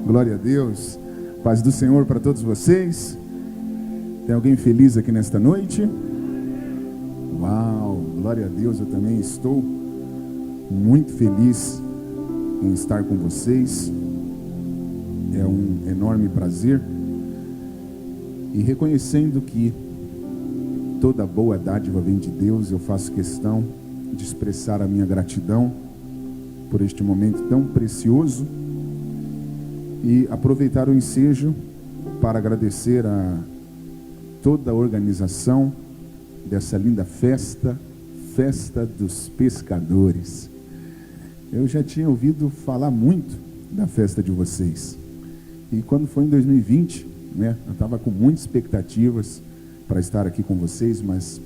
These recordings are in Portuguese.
Glória a Deus. Paz do Senhor para todos vocês. Tem alguém feliz aqui nesta noite? Uau, glória a Deus. Eu também estou muito feliz em estar com vocês. É um enorme prazer. E reconhecendo que toda boa dádiva vem de Deus, eu faço questão de expressar a minha gratidão por este momento tão precioso e aproveitar o ensejo para agradecer a toda a organização dessa linda festa dos pescadores. Eu já tinha ouvido falar muito da festa de vocês. E quando foi em 2020, eu estava com muitas expectativas para estar aqui com vocês, mas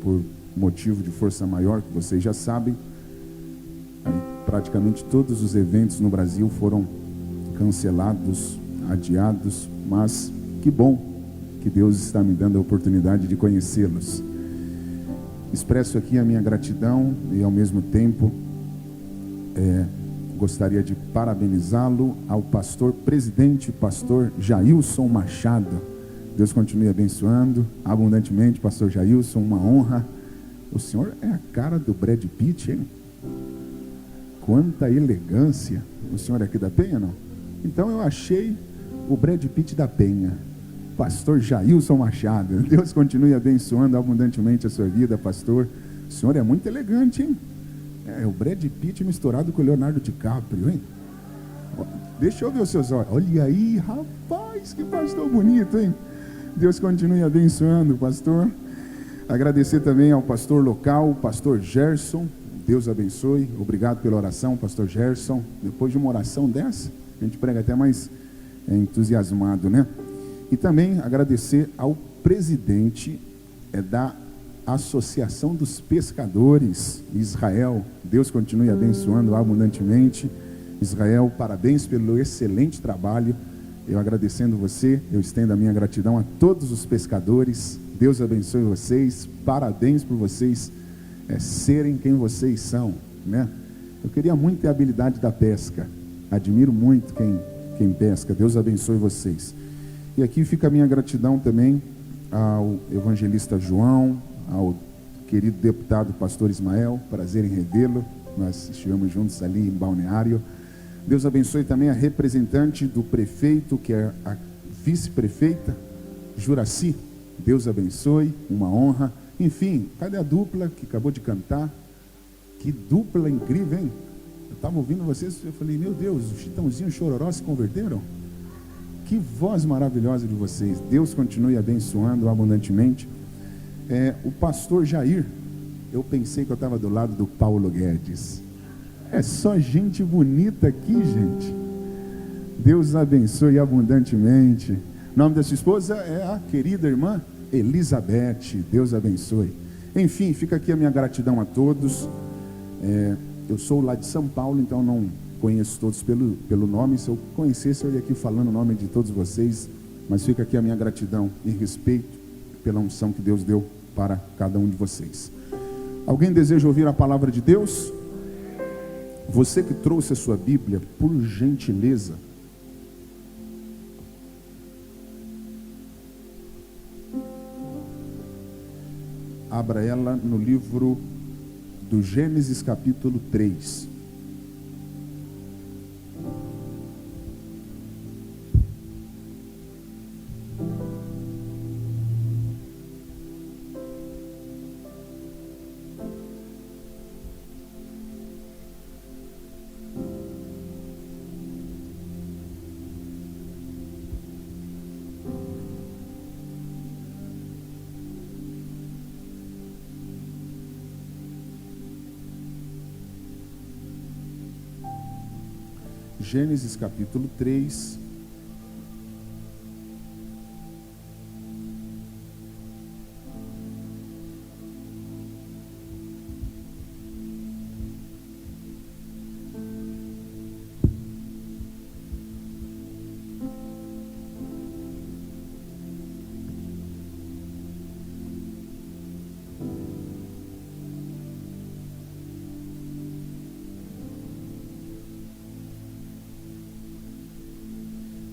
por motivo de força maior, que vocês já sabem, praticamente todos os eventos no Brasil foram cancelados, adiados, mas que bom que Deus está me dando a oportunidade de conhecê-los. Expresso aqui a minha gratidão e ao mesmo tempo gostaria de parabenizá-lo ao pastor presidente, pastor Jailson Machado. Deus continue abençoando abundantemente, pastor Jailson, uma honra. O senhor é a cara do Brad Pitt, hein? Quanta elegância. O senhor é aqui da Penha, não? Então eu achei o Brad Pitt da Penha, pastor Jailson Machado. Deus continue abençoando abundantemente a sua vida, pastor. O senhor é muito elegante, hein? É o Brad Pitt misturado com o Leonardo DiCaprio, hein? Deixa eu ver os seus olhos. Olha aí, rapaz, que pastor bonito, hein? Deus continue abençoando, pastor. Agradecer também ao pastor local, pastor Gerson. Deus abençoe. Obrigado pela oração, pastor Gerson. Depois de uma oração dessa, a gente prega até mais entusiasmado, né? E também agradecer ao presidente da Associação dos Pescadores, Israel. Deus continue abençoando abundantemente. Israel, parabéns pelo excelente trabalho. Eu agradecendo você, eu estendo a minha gratidão a todos os pescadores. Deus abençoe vocês. Parabéns por vocês serem quem vocês são, né? Eu queria muito ter a habilidade da pesca. Admiro muito quem pesca. Deus abençoe vocês. E aqui fica a minha gratidão também ao evangelista João, ao querido deputado pastor Ismael. Prazer em revê-lo. Nós estivemos juntos ali em Balneário. Deus abençoe também a representante do prefeito, que é a vice-prefeita, Juraci. Deus abençoe, uma honra. Enfim, cadê a dupla que acabou de cantar? Que dupla incrível, hein? Eu estava ouvindo vocês, eu falei, meu Deus, o Chitãozinho e o Chororó se converteram? Que voz maravilhosa de vocês. Deus continue abençoando abundantemente. O pastor Jair, eu pensei que eu estava do lado do Paulo Guedes. É só gente bonita aqui, gente. Deus abençoe abundantemente. O nome da sua esposa é a querida irmã Elizabeth. Deus abençoe. Enfim, fica aqui a minha gratidão a todos. Eu sou lá de São Paulo, então não conheço todos pelo nome. Se eu conhecesse, eu ia aqui falando o nome de todos vocês. Mas fica aqui a minha gratidão e respeito pela unção que Deus deu para cada um de vocês. Alguém deseja ouvir a palavra de Deus? Você que trouxe a sua Bíblia, por gentileza, abra ela no livro do Gênesis capítulo 3. Gênesis capítulo 3.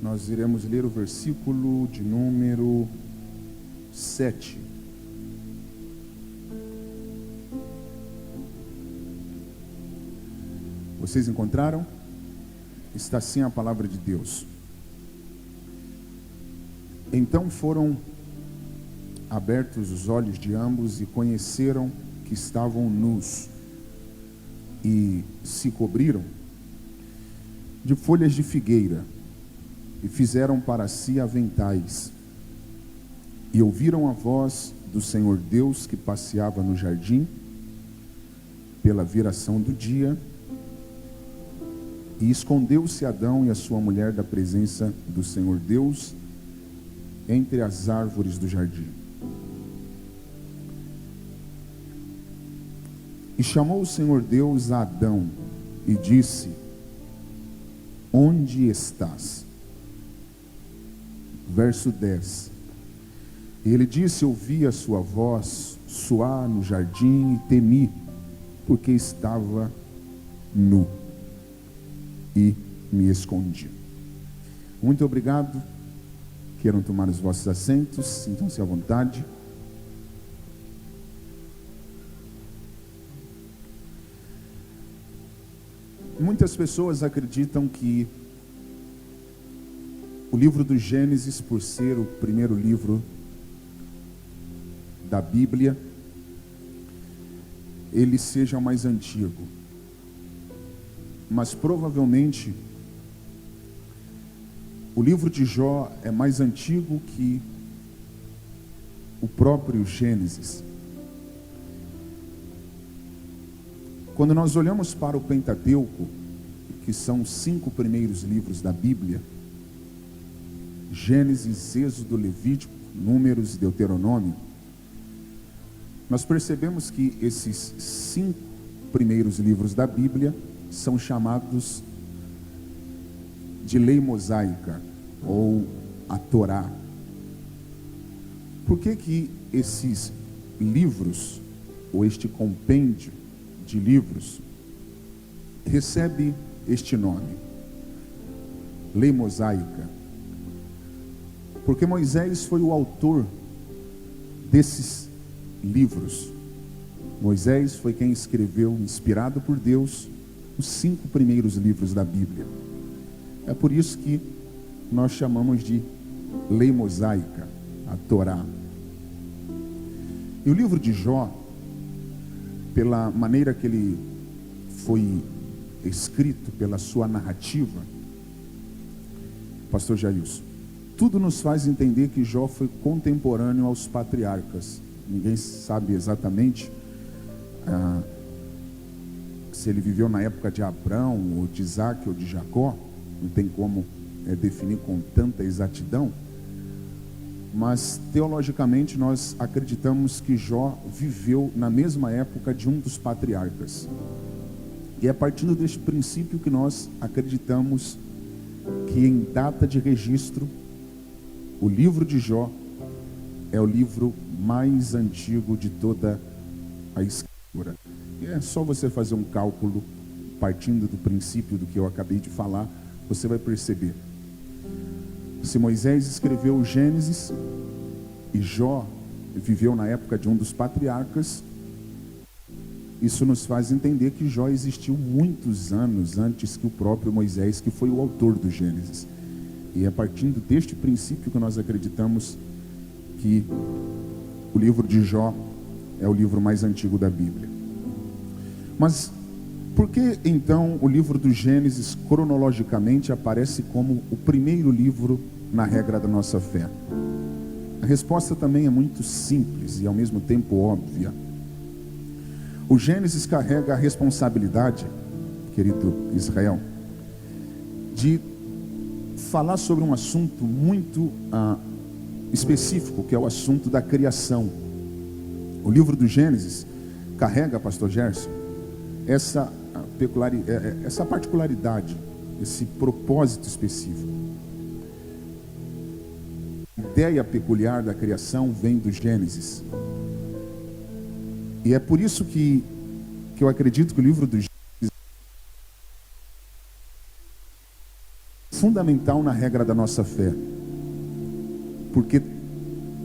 nós iremos ler o versículo de número 7. Vocês encontraram? Está assim a palavra de Deus. Então foram abertos os olhos de ambos e conheceram que estavam nus, e se cobriram de folhas de figueira e fizeram para si aventais. E ouviram a voz do Senhor Deus que passeava no jardim pela viração do dia, e escondeu-se Adão e a sua mulher da presença do Senhor Deus entre as árvores do jardim. E chamou o Senhor Deus a Adão e disse: onde estás? Verso 10. Ele disse: ouvi a sua voz soar no jardim e temi, porque estava nu e me escondi. Muito obrigado. Queiram tomar os vossos assentos, sintam-se à vontade. Muitas pessoas acreditam que o livro do Gênesis, por ser o primeiro livro da Bíblia, ele seja o mais antigo. Mas provavelmente o livro de Jó é mais antigo que o próprio Gênesis. Quando nós olhamos para o Pentateuco, que são os 5 primeiros livros da Bíblia, Gênesis, Êxodo, Levítico, Números e Deuteronômio, nós percebemos que esses 5 primeiros livros da Bíblia são chamados de lei mosaica, ou a Torá. Por que esses livros, ou este compêndio de livros, recebe este nome, lei mosaica? Porque Moisés foi o autor desses livros. Moisés foi quem escreveu, inspirado por Deus, os 5 primeiros livros da Bíblia. É por isso que nós chamamos de lei mosaica, a Torá. E o livro de Jó, pela maneira que ele foi escrito, pela sua narrativa, pastor Jailson, tudo nos faz entender que Jó foi contemporâneo aos patriarcas. Ninguém sabe exatamente se ele viveu na época de Abraão, ou de Isaac, ou de Jacó. Não tem como definir com tanta exatidão. Mas teologicamente nós acreditamos que Jó viveu na mesma época de um dos patriarcas. E é partindo deste princípio que nós acreditamos que em data de registro, o livro de Jó é o livro mais antigo de toda a Escritura. E é só você fazer um cálculo partindo do princípio do que eu acabei de falar, você vai perceber. Se Moisés escreveu o Gênesis e Jó viveu na época de um dos patriarcas, isso nos faz entender que Jó existiu muitos anos antes que o próprio Moisés, que foi o autor do Gênesis. E é partindo deste princípio que nós acreditamos que o livro de Jó é o livro mais antigo da Bíblia. Mas por que então o livro do Gênesis cronologicamente aparece como o primeiro livro na regra da nossa fé? A resposta também é muito simples e ao mesmo tempo óbvia. O Gênesis carrega a responsabilidade, querido Israel, de falar sobre um assunto muito específico, que é o assunto da criação. O livro do Gênesis carrega, pastor Gerson, essa particularidade, esse propósito específico. A ideia peculiar da criação vem do Gênesis. E é por isso que eu acredito que o livro do Gênesis fundamental na regra da nossa fé. Porque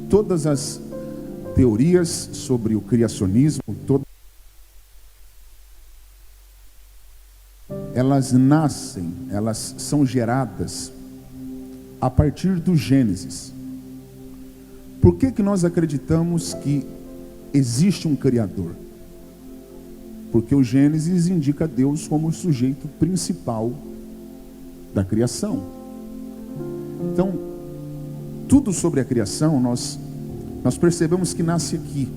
todas as teorias sobre o criacionismo, elas nascem, elas são geradas a partir do Gênesis. Por que nós acreditamos que existe um Criador? Porque o Gênesis indica Deus como o sujeito principal da criação. Então, tudo sobre a criação nós percebemos que nasce aqui.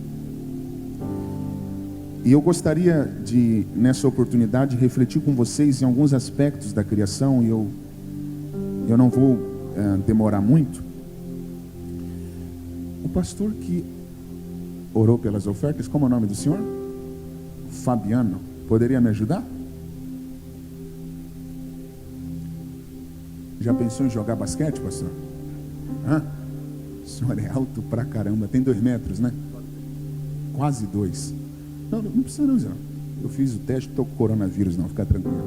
E eu gostaria de, nessa oportunidade, refletir com vocês em alguns aspectos da criação, e eu não vou demorar muito. O pastor que orou pelas ofertas, como é o nome do senhor? Fabiano, poderia me ajudar? Já pensou em jogar basquete, pastor? Hã? O senhor é alto pra caramba, tem 2 metros, né? Quase 2. Não precisa não, Zé. Eu fiz o teste, estou com coronavírus, não, fica tranquilo.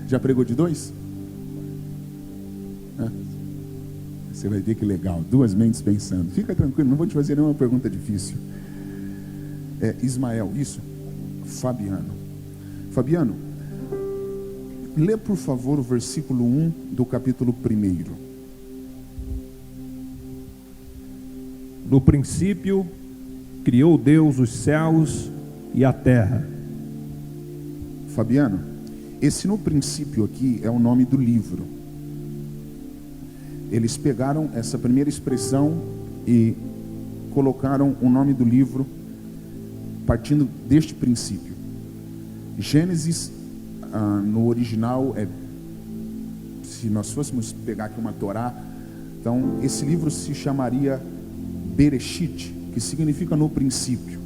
Já pregou de 2? Você vai ver que legal, 2 mentes pensando. Fica tranquilo, não vou te fazer nenhuma pergunta difícil. Ismael, isso? Fabiano. Fabiano, lê por favor o versículo 1 do capítulo 1. No princípio, criou Deus os céus e a terra. Fabiano, esse no princípio aqui é o nome do livro. Eles pegaram essa primeira expressão e colocaram o nome do livro partindo deste princípio. Gênesis, no original, se nós fôssemos pegar aqui uma Torá, então esse livro se chamaria Bereshit, que significa no princípio.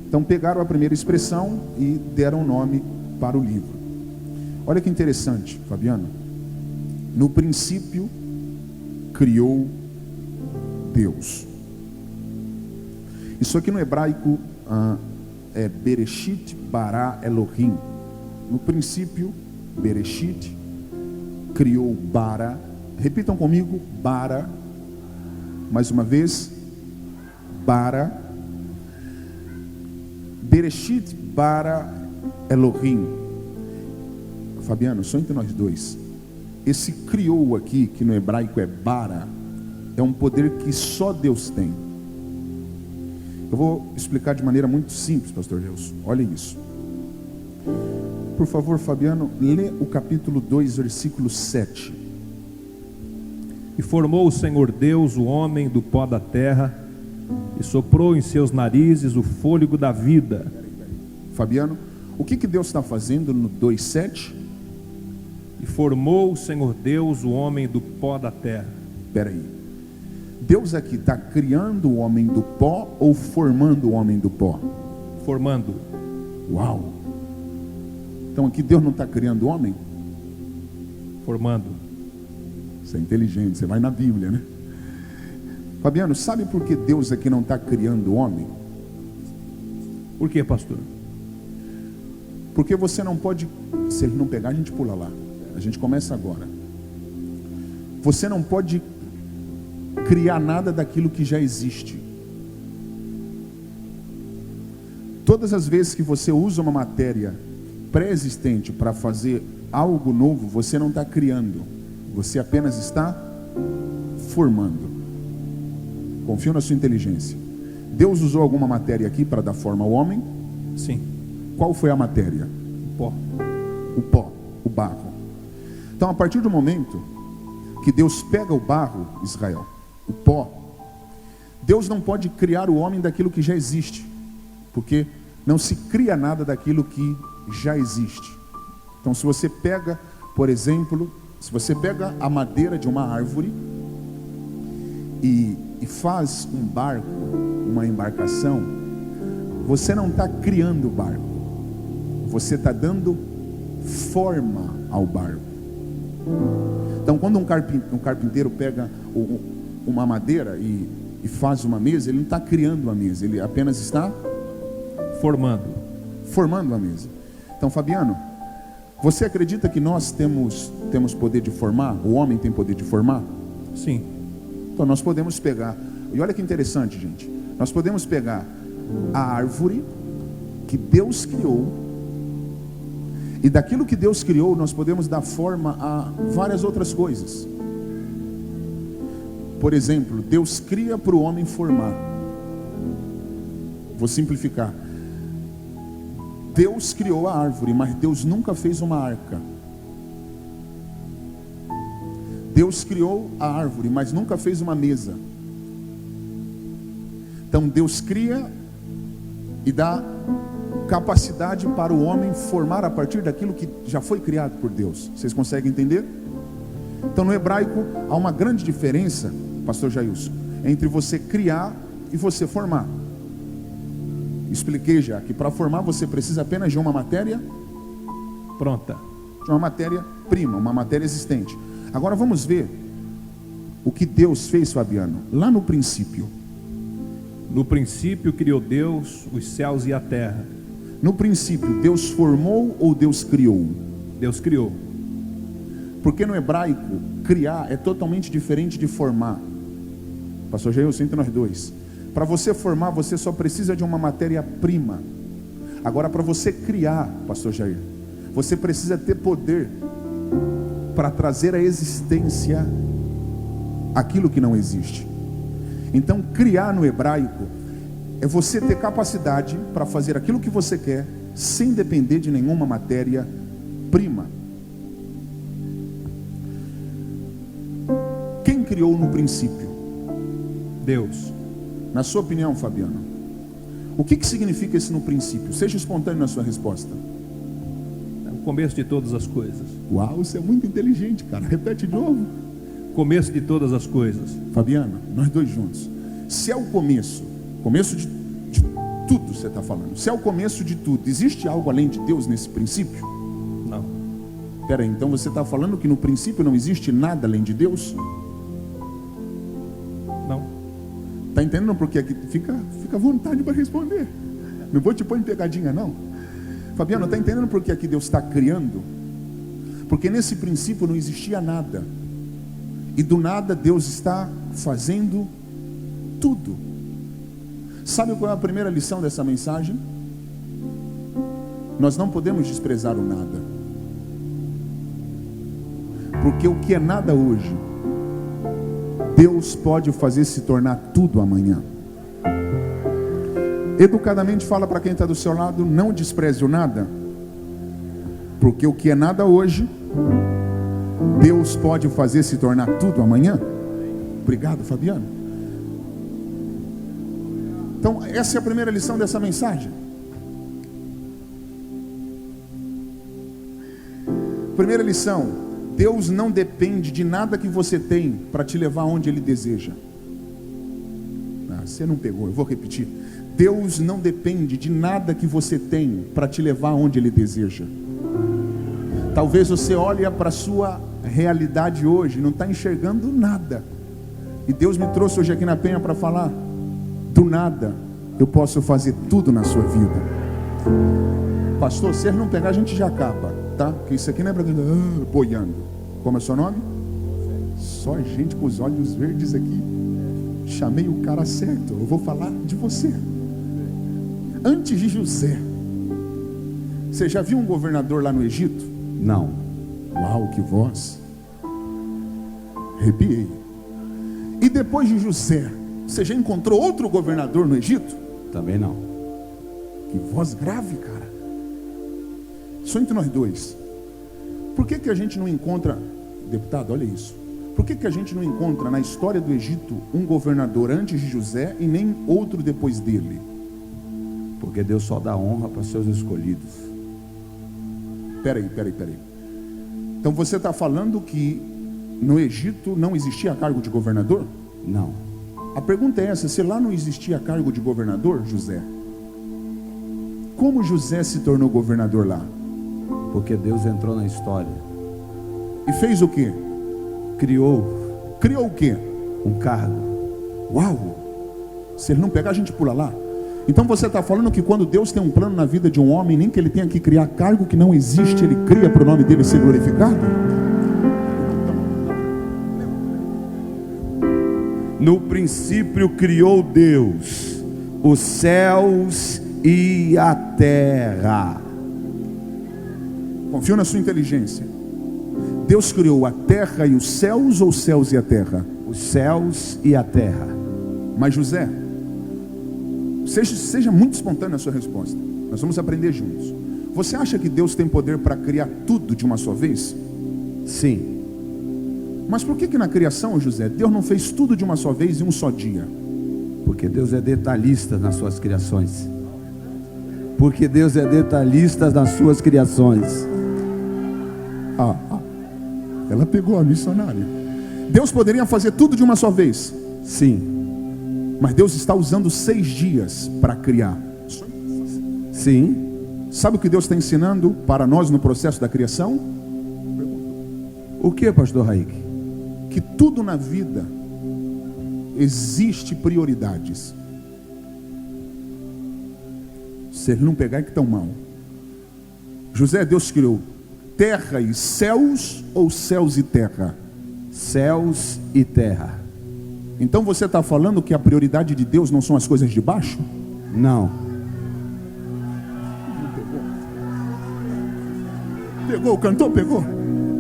Então pegaram a primeira expressão e deram nome para o livro. Olha que interessante, Fabiano. No princípio criou Deus. Isso aqui no hebraico é Bereshit bara Elohim. No princípio, Bereshit criou bara. Repitam comigo, bara. Mais uma vez, bara. Bereshit bara Elohim. Fabiano, só entre nós dois. Esse criou aqui, que no hebraico é bara, é um poder que só Deus tem. Eu vou explicar de maneira muito simples, pastor Deus. Olha isso. Por favor, Fabiano, lê o capítulo 2, versículo 7. E formou o Senhor Deus o homem do pó da terra, e soprou em seus narizes o fôlego da vida. Fabiano, o que Deus está fazendo no 2:7? E formou o Senhor Deus o homem do pó da terra. Espera aí. Deus aqui está criando o homem do pó ou formando o homem do pó? Formando. Uau! Então aqui Deus não está criando o homem? Formando. Você é inteligente, você vai na Bíblia, né? Fabiano, sabe por que Deus aqui não está criando o homem? Por que, pastor? Porque você não pode, se ele não pegar, a gente pula lá. A gente começa agora. Você não pode criar nada daquilo que já existe. Todas as vezes que você usa uma matéria pré-existente para fazer algo novo, você não está criando. Você apenas está formando. Confio na sua inteligência. Deus usou alguma matéria aqui para dar forma ao homem? Sim. Qual foi a matéria? O pó. O pó, o barro. Então, a partir do momento que Deus pega o barro, Israel, o pó, Deus não pode criar o homem daquilo que já existe, porque não se cria nada daquilo que já existe. Então, se você pega, por exemplo, se você pega a madeira de uma árvore e faz um barco, uma embarcação, você não está criando o barco, você está dando forma ao barco. Então, quando um carpinteiro pega uma madeira e faz uma mesa, ele não está criando uma mesa, ele apenas está formando a mesa. Então, Fabiano, Você acredita que nós temos poder de formar? O homem tem poder de formar? Sim. Então nós podemos pegar, e olha que interessante, gente, nós podemos pegar a árvore que Deus criou, e daquilo que Deus criou nós podemos dar forma a várias outras coisas. Por exemplo, Deus cria para o homem formar. Vou simplificar. Deus criou a árvore, mas Deus nunca fez uma arca. Deus criou a árvore, mas nunca fez uma mesa. Então Deus cria e dá capacidade para o homem formar a partir daquilo que já foi criado por Deus. Vocês conseguem entender? Então no hebraico há uma grande diferença, pastor Jailson, entre você criar e você formar. Expliquei já que para formar você precisa apenas de uma matéria Pronta. de uma matéria-prima, uma matéria existente. Agora vamos ver o que Deus fez, Fabiano, lá no princípio. No princípio criou Deus os céus e a terra. No princípio, Deus formou ou Deus criou? Deus criou. Porque no hebraico, criar é totalmente diferente de formar. Pastor Jailson, entre nós dois. Para você formar, você só precisa de uma matéria-prima. Agora, para você criar, pastor Jair, você precisa ter poder para trazer à existência aquilo que não existe. Então, criar no hebraico é você ter capacidade para fazer aquilo que você quer, sem depender de nenhuma matéria-prima. Quem criou no princípio? Deus. Na sua opinião, Fabiano, o que significa esse no princípio? Seja espontâneo na sua resposta. É o começo de todas as coisas. Uau, você é muito inteligente, cara. Repete de novo. Começo de todas as coisas. Fabiano, nós dois juntos. Se é o começo de tudo você está falando. Se é o começo de tudo, existe algo além de Deus nesse princípio? Não. Espera aí, então você está falando que no princípio não existe nada além de Deus? Não. Está entendendo? Porque aqui fica à vontade para responder. Não vou te pôr em pegadinha, não. Fabiano, está entendendo porque aqui Deus está criando? Porque nesse princípio não existia nada. E do nada Deus está fazendo tudo. Sabe qual é a primeira lição dessa mensagem? Nós não podemos desprezar o nada. Porque o que é nada hoje, Deus pode fazer se tornar tudo amanhã. Educadamente fala para quem está do seu lado, não despreze o nada. Porque o que é nada hoje, Deus pode fazer se tornar tudo amanhã. Obrigado, Fabiano. Então, essa é a primeira lição dessa mensagem. Primeira lição: Deus não depende de nada que você tem para te levar onde Ele deseja. Você não pegou, eu vou repetir. Deus não depende de nada que você tem para te levar onde Ele deseja. Talvez você olhe para a sua realidade hoje, não está enxergando nada. E Deus me trouxe hoje aqui na Penha para falar: do nada eu posso fazer tudo na sua vida. Pastor, se ele não pegar, a gente já acaba, tá? Porque isso aqui não é para boiando. Como é o seu nome? Só gente com os olhos verdes aqui. Chamei o cara certo. Eu vou falar de você. Antes de José, você já viu um governador lá no Egito? Não. Uau, que voz. Arrepiei. E depois de José, você já encontrou outro governador no Egito? Também não. Que voz grave, cara. Só entre nós dois. Por que a gente não encontra, deputado, olha isso. Por que a gente não encontra na história do Egito um governador antes de José e nem outro depois dele? Porque Deus só dá honra para seus escolhidos. Peraí. Então você está falando que no Egito não existia cargo de governador? Não. A pergunta é essa: se lá não existia cargo de governador, José, como José se tornou governador lá? Porque Deus entrou na história. E fez o quê? Criou Criou o quê? um cargo. Uau! Se ele não pegar, a gente pula lá. Então você está falando que quando Deus tem um plano na vida de um homem, nem que ele tenha que criar cargo que não existe, ele cria para o nome dele ser glorificado? No princípio criou Deus os céus e a terra. Confio na sua inteligência. Deus criou a terra e os céus, ou os céus e a terra? Os céus e a terra. Mas José, seja muito espontânea a sua resposta. Nós vamos aprender juntos. Você acha que Deus tem poder para criar tudo de uma só vez? Sim. Mas por que na criação, José, Deus não fez tudo de uma só vez em um só dia? Porque Deus é detalhista nas suas criações. Porque Deus é detalhista nas suas criações. Ela pegou a missionária. Deus poderia fazer tudo de uma só vez. Sim. Mas Deus está usando 6 dias para criar. Sim. Sabe o que Deus está ensinando para nós no processo da criação? O que, pastor Raik? Que tudo na vida existe prioridades. Se ele não pegar é que estão mal. José, Deus criou terra e céus, ou céus e terra? Céus e terra. Então você está falando que a prioridade de Deus não são as coisas de baixo? Não. Pegou, o cantor pegou?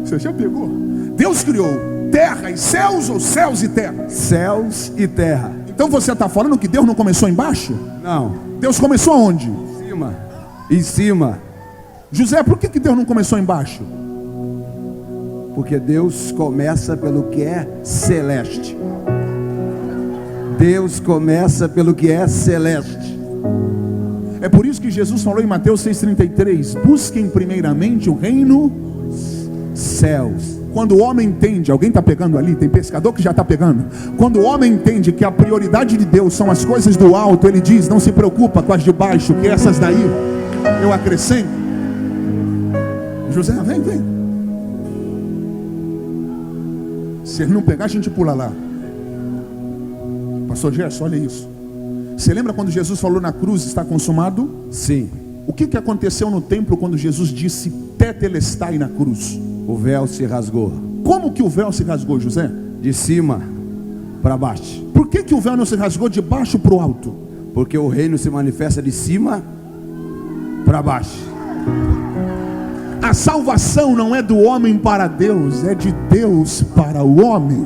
Você já pegou? Deus criou terra e céus, ou céus e terra? Céus e terra. Então você está falando que Deus não começou embaixo? Não. Deus começou aonde? Em cima. Em cima. José, por que Deus não começou embaixo? Porque Deus começa pelo que é celeste. Deus começa pelo que é celeste. É por isso que Jesus falou em Mateus 6,33: busquem primeiramente o reino céus. Quando o homem entende, alguém está pegando ali, tem pescador que já está pegando. Quando o homem entende que a prioridade de Deus são as coisas do alto, ele diz: não se preocupa com as de baixo, que essas daí eu acrescento. José, vem. Se ele não pegar, a gente pula lá. Pastor Gerson, olha isso. Você lembra quando Jesus falou na cruz: está consumado? Sim. O que aconteceu no templo quando Jesus disse tetelestai na cruz? O véu se rasgou. Como que o véu se rasgou, José? De cima para baixo. Por que o véu não se rasgou de baixo para o alto? Porque o reino se manifesta de cima para baixo. A salvação não é do homem para Deus, é de Deus para o homem.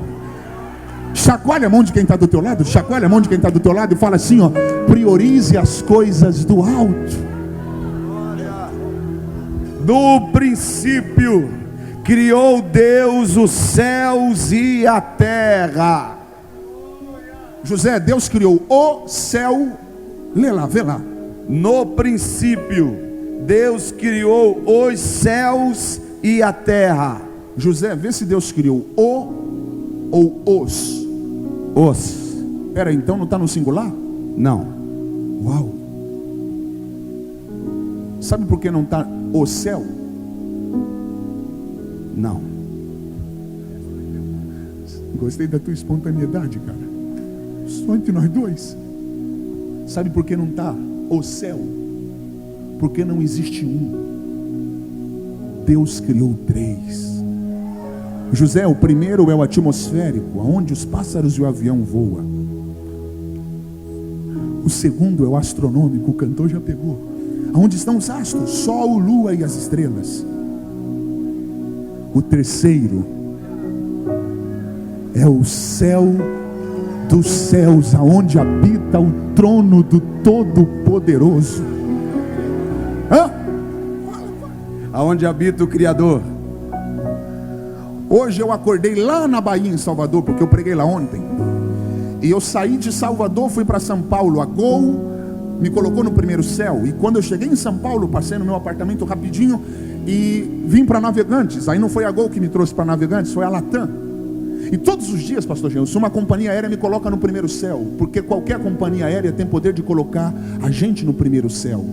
Chacoalha a mão de quem está do teu lado, chacoalha a mão de quem está do teu lado e fala assim, ó: priorize as coisas do alto. No princípio criou Deus os céus e a terra. José, Deus criou o céu. Lê lá, vê lá. No princípio Deus criou os céus e a terra. José, vê se Deus criou o ou os. Os. Pera, então não está no singular? Não. Uau. Sabe por que não está o céu? Não. Gostei da tua espontaneidade, cara. Só entre nós dois. Sabe por que não está o céu? Porque não existe um. Deus criou 3. José, o primeiro é o atmosférico, onde os pássaros e o avião voam. O segundo é o astronômico, o cantor já pegou, onde estão os astros, sol, lua e as estrelas. O terceiro é o céu dos céus, aonde habita o trono do Todo-Poderoso. Aonde habita o Criador. Hoje eu acordei lá na Bahia, em Salvador, porque eu preguei lá ontem. E eu saí de Salvador, fui para São Paulo. A Gol me colocou no primeiro céu. E quando eu cheguei em São Paulo, passei no meu apartamento rapidinho e vim para Navegantes. Aí não foi a Gol que me trouxe para Navegantes, foi a Latam. E todos os dias, pastor Gilson, uma companhia aérea me coloca no primeiro céu. Porque qualquer companhia aérea tem poder de colocar a gente no primeiro céu.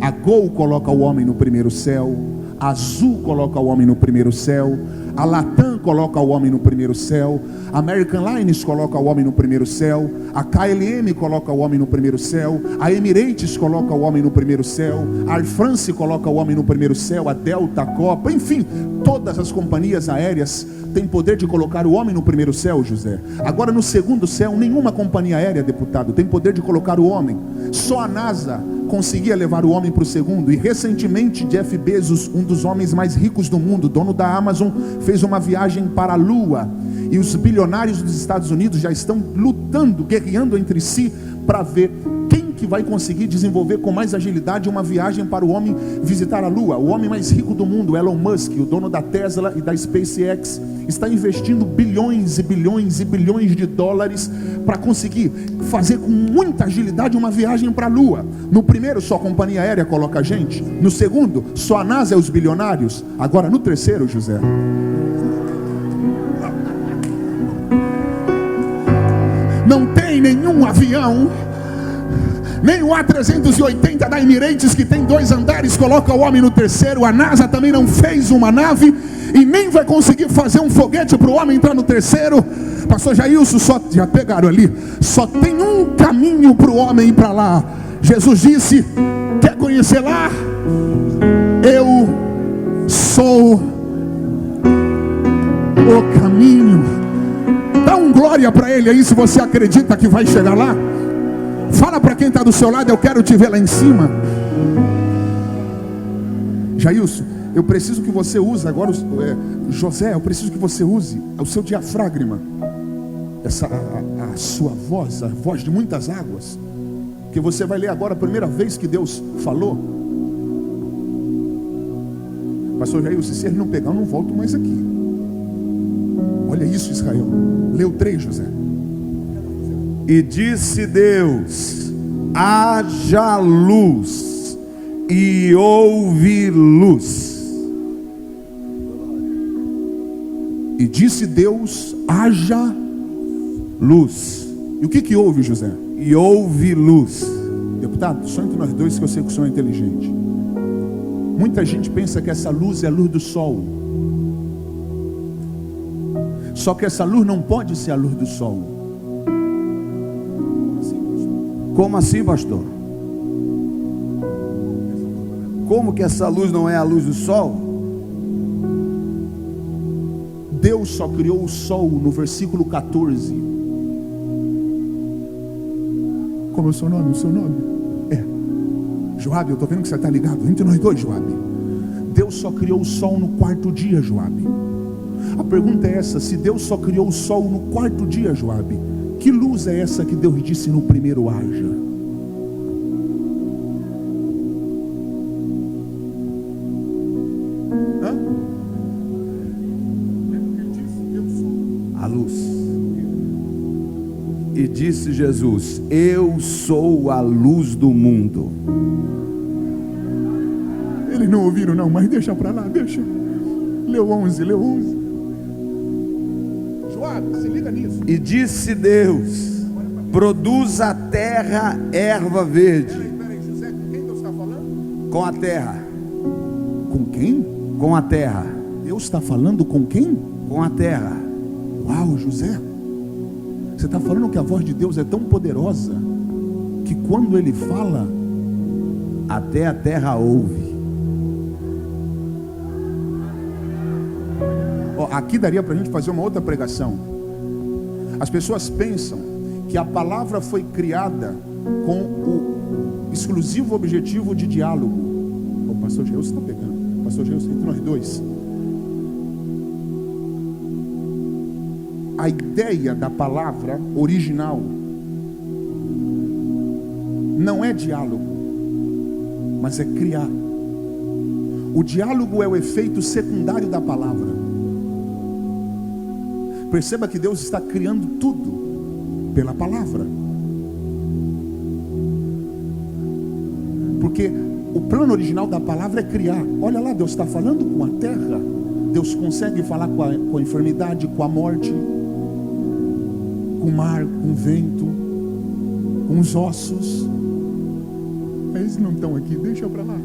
A Gol coloca o homem no primeiro céu. A Azul coloca o homem no primeiro céu. A Latam coloca o homem no primeiro céu, a American Airlines coloca o homem no primeiro céu, a KLM coloca o homem no primeiro céu, a Emirates coloca o homem no primeiro céu, a Air France coloca o homem no primeiro céu, a Delta, a Copa, enfim, todas as companhias aéreas têm poder de colocar o homem no primeiro céu, José. Agora no segundo céu, nenhuma companhia aérea, deputado, tem poder de colocar o homem. Só a NASA conseguia levar o homem para o segundo. E recentemente Jeff Bezos, um dos homens mais ricos do mundo, dono da Amazon, fez uma viagem para a Lua. E os bilionários dos Estados Unidos já estão lutando, guerreando entre si para ver quem que vai conseguir desenvolver com mais agilidade uma viagem para o homem visitar a Lua. O homem mais rico do mundo, Elon Musk, o dono da Tesla e da SpaceX, está investindo bilhões e bilhões e bilhões de dólares para conseguir fazer com muita agilidade uma viagem para a Lua. No primeiro, só a companhia aérea coloca a gente. No segundo, só a NASA e os bilionários. Agora no terceiro, José, não tem nenhum avião, nem o A380 da Emirates, que tem 2 andares, coloca o homem no terceiro. A NASA também não fez uma nave e nem vai conseguir fazer um foguete para o homem entrar no terceiro. Pastor Jailson, já pegaram ali, só tem um caminho para o homem ir para lá. Jesus disse: quer conhecer lá? Eu sou o caminho. Dá um glória para ele aí se você acredita que vai chegar lá. Fala para quem está do seu lado: eu quero te ver lá em cima. Jailson, eu preciso que você use agora, José, eu preciso que você use o seu diafragma, a sua voz, a voz de muitas águas, que você vai ler agora a primeira vez que Deus falou. Pastor Jailson, se ele não pegar, eu não volto mais aqui. Olha isso, Israel. Leu 3, José. E disse Deus: haja luz, e houve luz. E disse Deus: haja luz. E o que houve, José? E houve luz. Deputado, só entre nós dois, que eu sei que o senhor é inteligente. Muita gente pensa que essa luz é a luz do sol. Só que essa luz não pode ser a luz do sol. Como assim, pastor? Como que essa luz não é a luz do sol? Deus só criou o sol no versículo 14. Como é o seu nome? O seu nome? Joabe, eu estou vendo que você está ligado. Entre nós dois, Joabe. Deus só criou o sol no 4º dia, Joabe. A pergunta é essa: se Deus só criou o sol no 4º dia, Joabe, que luz é essa que Deus disse no primeiro haja? A luz. E disse Jesus: eu sou a luz do mundo. Eles não ouviram não, mas deixa para lá, deixa. Leu 11. Joabe, se liga nisso. E disse Deus: produz a terra erva verde. Peraí, José, com quem Deus está falando? Com a terra. Com quem? Com a terra. Deus está falando com quem? Com a terra. Uau, José, você está falando que a voz de Deus é tão poderosa que quando Ele fala, até a terra ouve. Aqui daria para a gente fazer uma outra pregação. As pessoas pensam que a palavra foi criada com o exclusivo objetivo de diálogo. O pastor Gilson está pegando. Pastor Gilson, entre nós dois. A ideia da palavra original não é diálogo, mas é criar. O diálogo é o efeito secundário da palavra. Perceba que Deus está criando tudo pela palavra. Porque o plano original da palavra é criar. Olha lá, Deus está falando com a terra. Deus consegue falar com a enfermidade, com a morte, com o mar, com o vento, com os ossos. Eles não estão aqui, deixa para lá.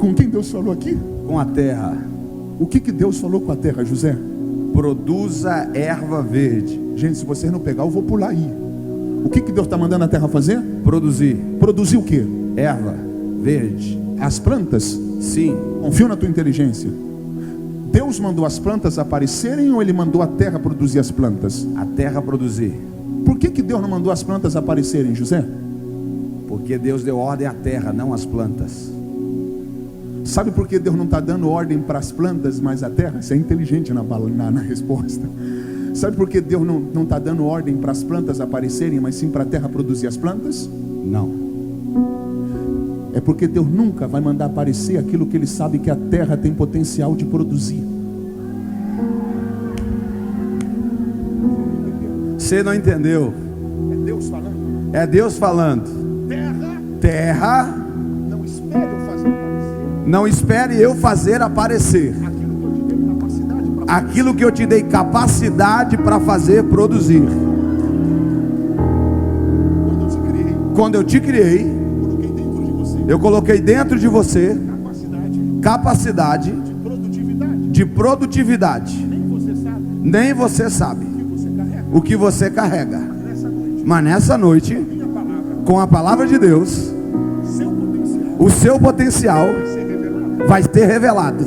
Com quem Deus falou aqui? Com a terra. O que Deus falou com a terra, José? Produza erva verde. Gente, se vocês não pegar, eu vou pular aí. O que Deus está mandando a terra fazer? Produzir. Produzir o quê? Erva verde. As plantas? Sim. Confio na tua inteligência. Deus mandou as plantas aparecerem ou Ele mandou a terra produzir as plantas? A terra produzir. Por que Deus não mandou as plantas aparecerem, José? Porque Deus deu ordem à terra, não às plantas. Sabe por que Deus não está dando ordem para as plantas, mas à terra? Você é inteligente na resposta. Sabe por que Deus não está dando ordem para as plantas aparecerem, mas sim para a terra produzir as plantas? Não. É porque Deus nunca vai mandar aparecer aquilo que Ele sabe que a terra tem potencial de produzir. Você não entendeu? É Deus falando. É Deus falando. Terra, não espere eu fazer aparecer. Não espere eu fazer aparecer aquilo que eu te dei capacidade para fazer produzir. Quando eu te criei, eu coloquei dentro de você capacidade de produtividade. Nem você sabe o que você carrega. Mas nessa noite, com a palavra de Deus, o seu potencial vai ser revelado.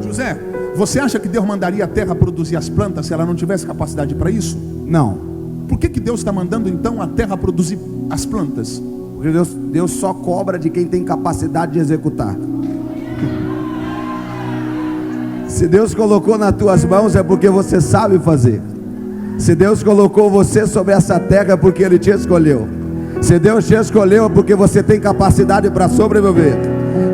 José, você acha que Deus mandaria a terra produzir as plantas se ela não tivesse capacidade para isso? Não. Por que Deus está mandando então a terra produzir as plantas? Porque Deus só cobra de quem tem capacidade de executar. Se Deus colocou nas tuas mãos é porque você sabe fazer. Se Deus colocou você sobre essa terra é porque Ele te escolheu. Se Deus te escolheu é porque você tem capacidade para sobreviver.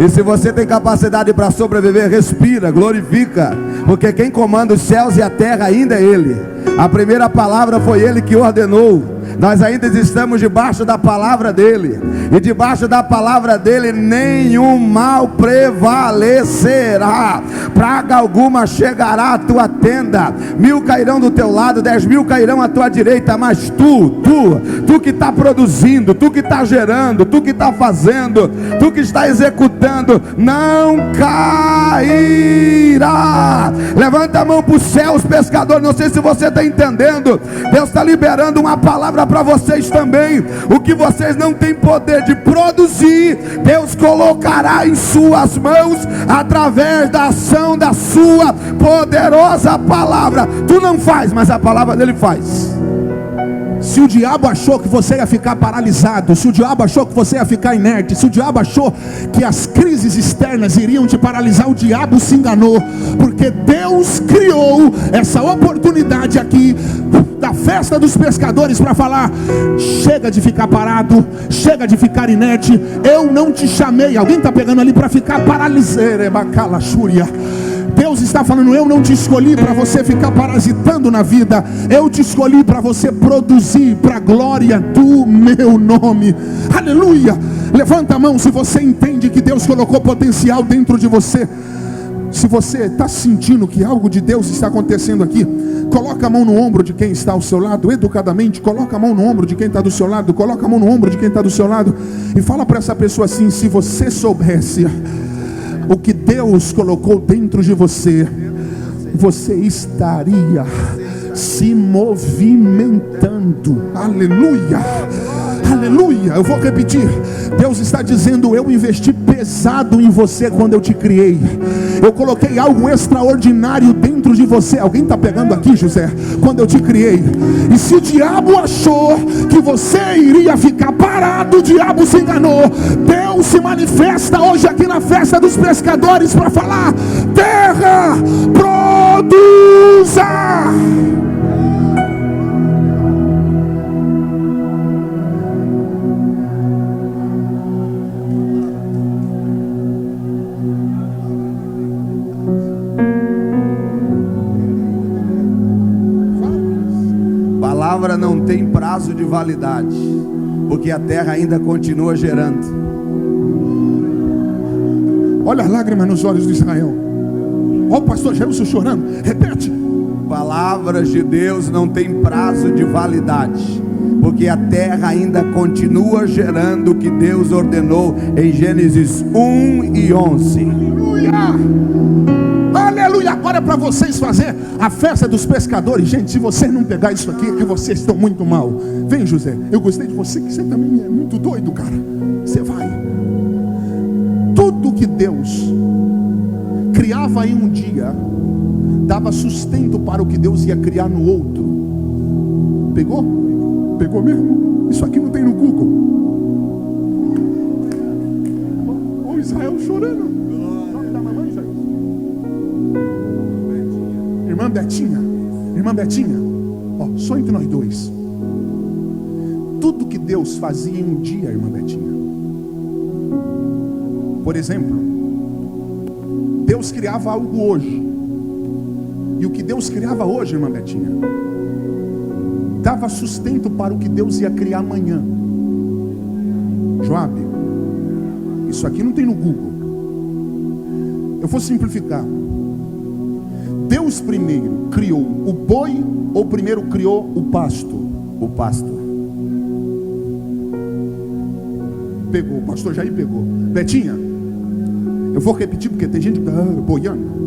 E se você tem capacidade para sobreviver, respira, glorifica. Porque quem comanda os céus e a terra ainda é Ele. A primeira palavra foi Ele que ordenou. Nós ainda estamos debaixo da palavra dele. E debaixo da palavra dele nenhum mal prevalecerá. Praga alguma chegará à tua tenda. 1000 cairão do teu lado, 10.000 cairão à tua direita. Mas tu que está produzindo, tu que está gerando, tu que está fazendo, tu que está executando, não cairá. Levanta a mão para os céus, pescador. Não sei se você está entendendo. Deus está liberando uma palavra para vocês também. O que vocês não têm poder de produzir, Deus colocará em suas mãos através da ação da sua poderosa palavra. Tu não faz, mas a palavra dele faz. Se o diabo achou que você ia ficar paralisado, se o diabo achou que você ia ficar inerte, se o diabo achou que as crises externas iriam te paralisar, o diabo se enganou, porque Deus criou essa oportunidade aqui da festa dos pescadores para falar: chega de ficar parado, chega de ficar inerte. Eu não te chamei. Alguém está pegando ali para ficar paralisado? Deus está falando: eu não te escolhi para você ficar parasitando na vida. Eu te escolhi para você produzir para a glória do meu nome. Aleluia. Levanta a mão se você entende que Deus colocou potencial dentro de você. Se você está sentindo que algo de Deus está acontecendo aqui, coloca a mão no ombro de quem está ao seu lado, educadamente. Coloca a mão no ombro de quem está do seu lado. Coloca a mão no ombro de quem está do seu lado e fala para essa pessoa assim: se você soubesse o que Deus colocou dentro de você, você estaria se movimentando. Aleluia, aleluia. Eu vou repetir. Deus está dizendo: eu investi pesado em você quando eu te criei. Eu coloquei algo extraordinário dentro de você. Alguém está pegando aqui, José? Quando eu te criei. E se o diabo achou que você iria ficar parado, o diabo se enganou. Deus se manifesta hoje aqui na festa dos pescadores para falar: terra, produza. Palavra não tem prazo de validade, porque a terra ainda continua gerando. Olha as lágrimas nos olhos de Israel. Olha o pastor Jailson chorando. Repete. Palavras de Deus não tem prazo de validade, porque a terra ainda continua gerando o que Deus ordenou em Gênesis 1:11. Aleluia! Aleluia! Agora é para vocês fazer a festa dos pescadores. Gente, se vocês não pegar isso aqui, é que vocês estão muito mal. Vem, José, eu gostei de você, que você também é muito doido, cara. Você vai. Tudo que Deus criava em um dia dava sustento para o que Deus ia criar no outro. Pegou? Pegou mesmo? Isso aqui não tem no Google. Ô Israel chorando. O nome da mamãe, Israel? Irmã Betinha. Irmã Betinha. Ó, só entre nós dois. Tudo que Deus fazia em um dia, irmã Betinha. Por exemplo, Deus criava algo hoje. E o que Deus criava hoje, irmã Betinha, dava sustento para o que Deus ia criar amanhã. Joabe, isso aqui não tem no Google. Eu vou simplificar. Deus primeiro criou o boi ou primeiro criou o pasto? O pasto. Pegou, o pastor Jair pegou. Betinha, eu vou repetir porque tem gente que está boiando.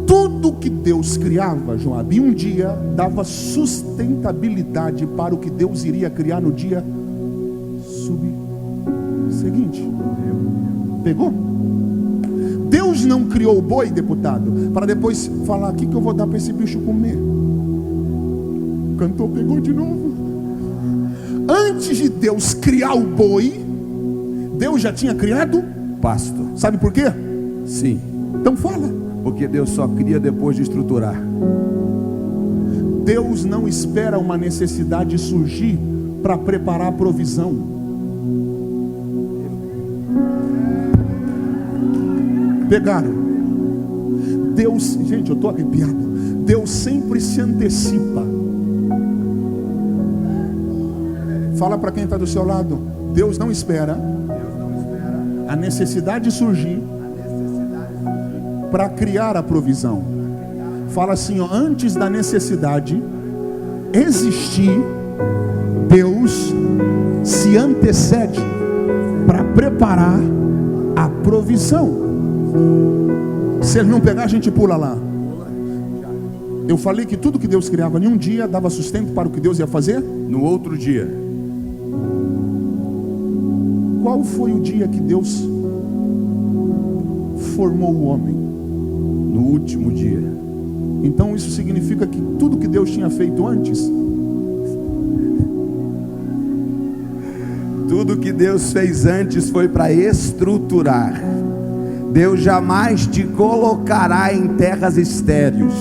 Tudo que Deus criava, Joabe, um dia dava sustentabilidade para o que Deus iria criar no dia seguinte. Pegou? Deus não criou o boi, deputado, para depois falar: o que eu vou dar para esse bicho comer? O cantor pegou de novo. Antes de Deus criar o boi, Deus já tinha criado Pasto. Sabe por quê? Sim. Então fala. Porque Deus só cria depois de estruturar. Deus não espera uma necessidade surgir para preparar a provisão. Pegaram? Deus, gente, eu estou arrepiado. Deus sempre se antecipa. Fala para quem está do seu lado. Deus não espera a necessidade surgir para criar a provisão. Fala assim, ó, antes da necessidade existir, Deus se antecede para preparar a provisão. Se ele não pegar, a gente pula lá. Eu falei que tudo que Deus criava em um dia dava sustento para o que Deus ia fazer no outro dia. Qual foi o dia que Deus formou o homem? No último dia. Então isso significa que tudo que Deus tinha feito antes, tudo que Deus fez antes foi para estruturar. Deus jamais te colocará em terras estéreis.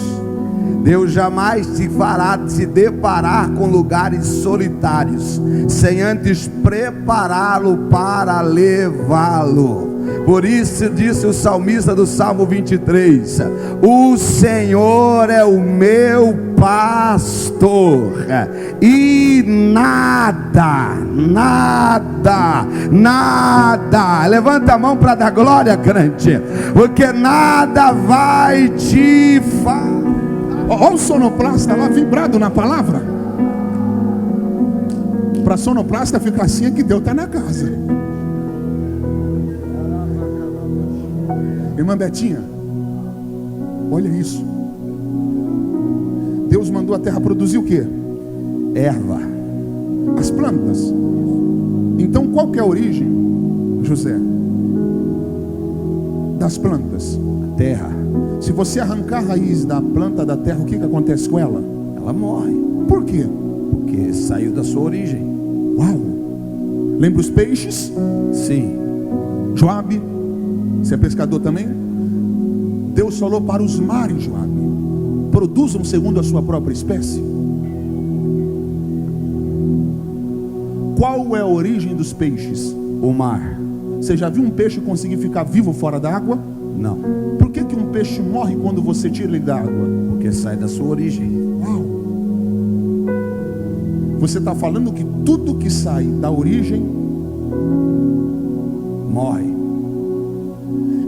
Deus jamais te fará se deparar com lugares solitários, sem antes prepará-lo para levá-lo. Por isso disse o salmista do Salmo 23: o Senhor é o meu pastor, e nada, levanta a mão para dar glória, crente, porque nada vai te faltar. Olha o sonoplasta lá vibrado na palavra. Para sonoplasta ficar assim é que Deus está na casa. Irmã Betinha, olha isso. Deus mandou a terra produzir o quê? Erva. As plantas. Então qual que é a origem, José, das plantas? A terra. Se você arrancar a raiz da planta da terra, o que acontece com ela? Ela morre. Por quê? Porque saiu da sua origem. Uau! Lembra os peixes? Sim. Joabe, você é pescador também? Deus falou para os mares, Joabe: produzam segundo a sua própria espécie. Qual é a origem dos peixes? O mar. Você já viu um peixe conseguir ficar vivo fora da água? Não. Por que um peixe morre quando você tira ele da água? Porque sai da sua origem. Uau! Você está falando que tudo que sai da origem morre.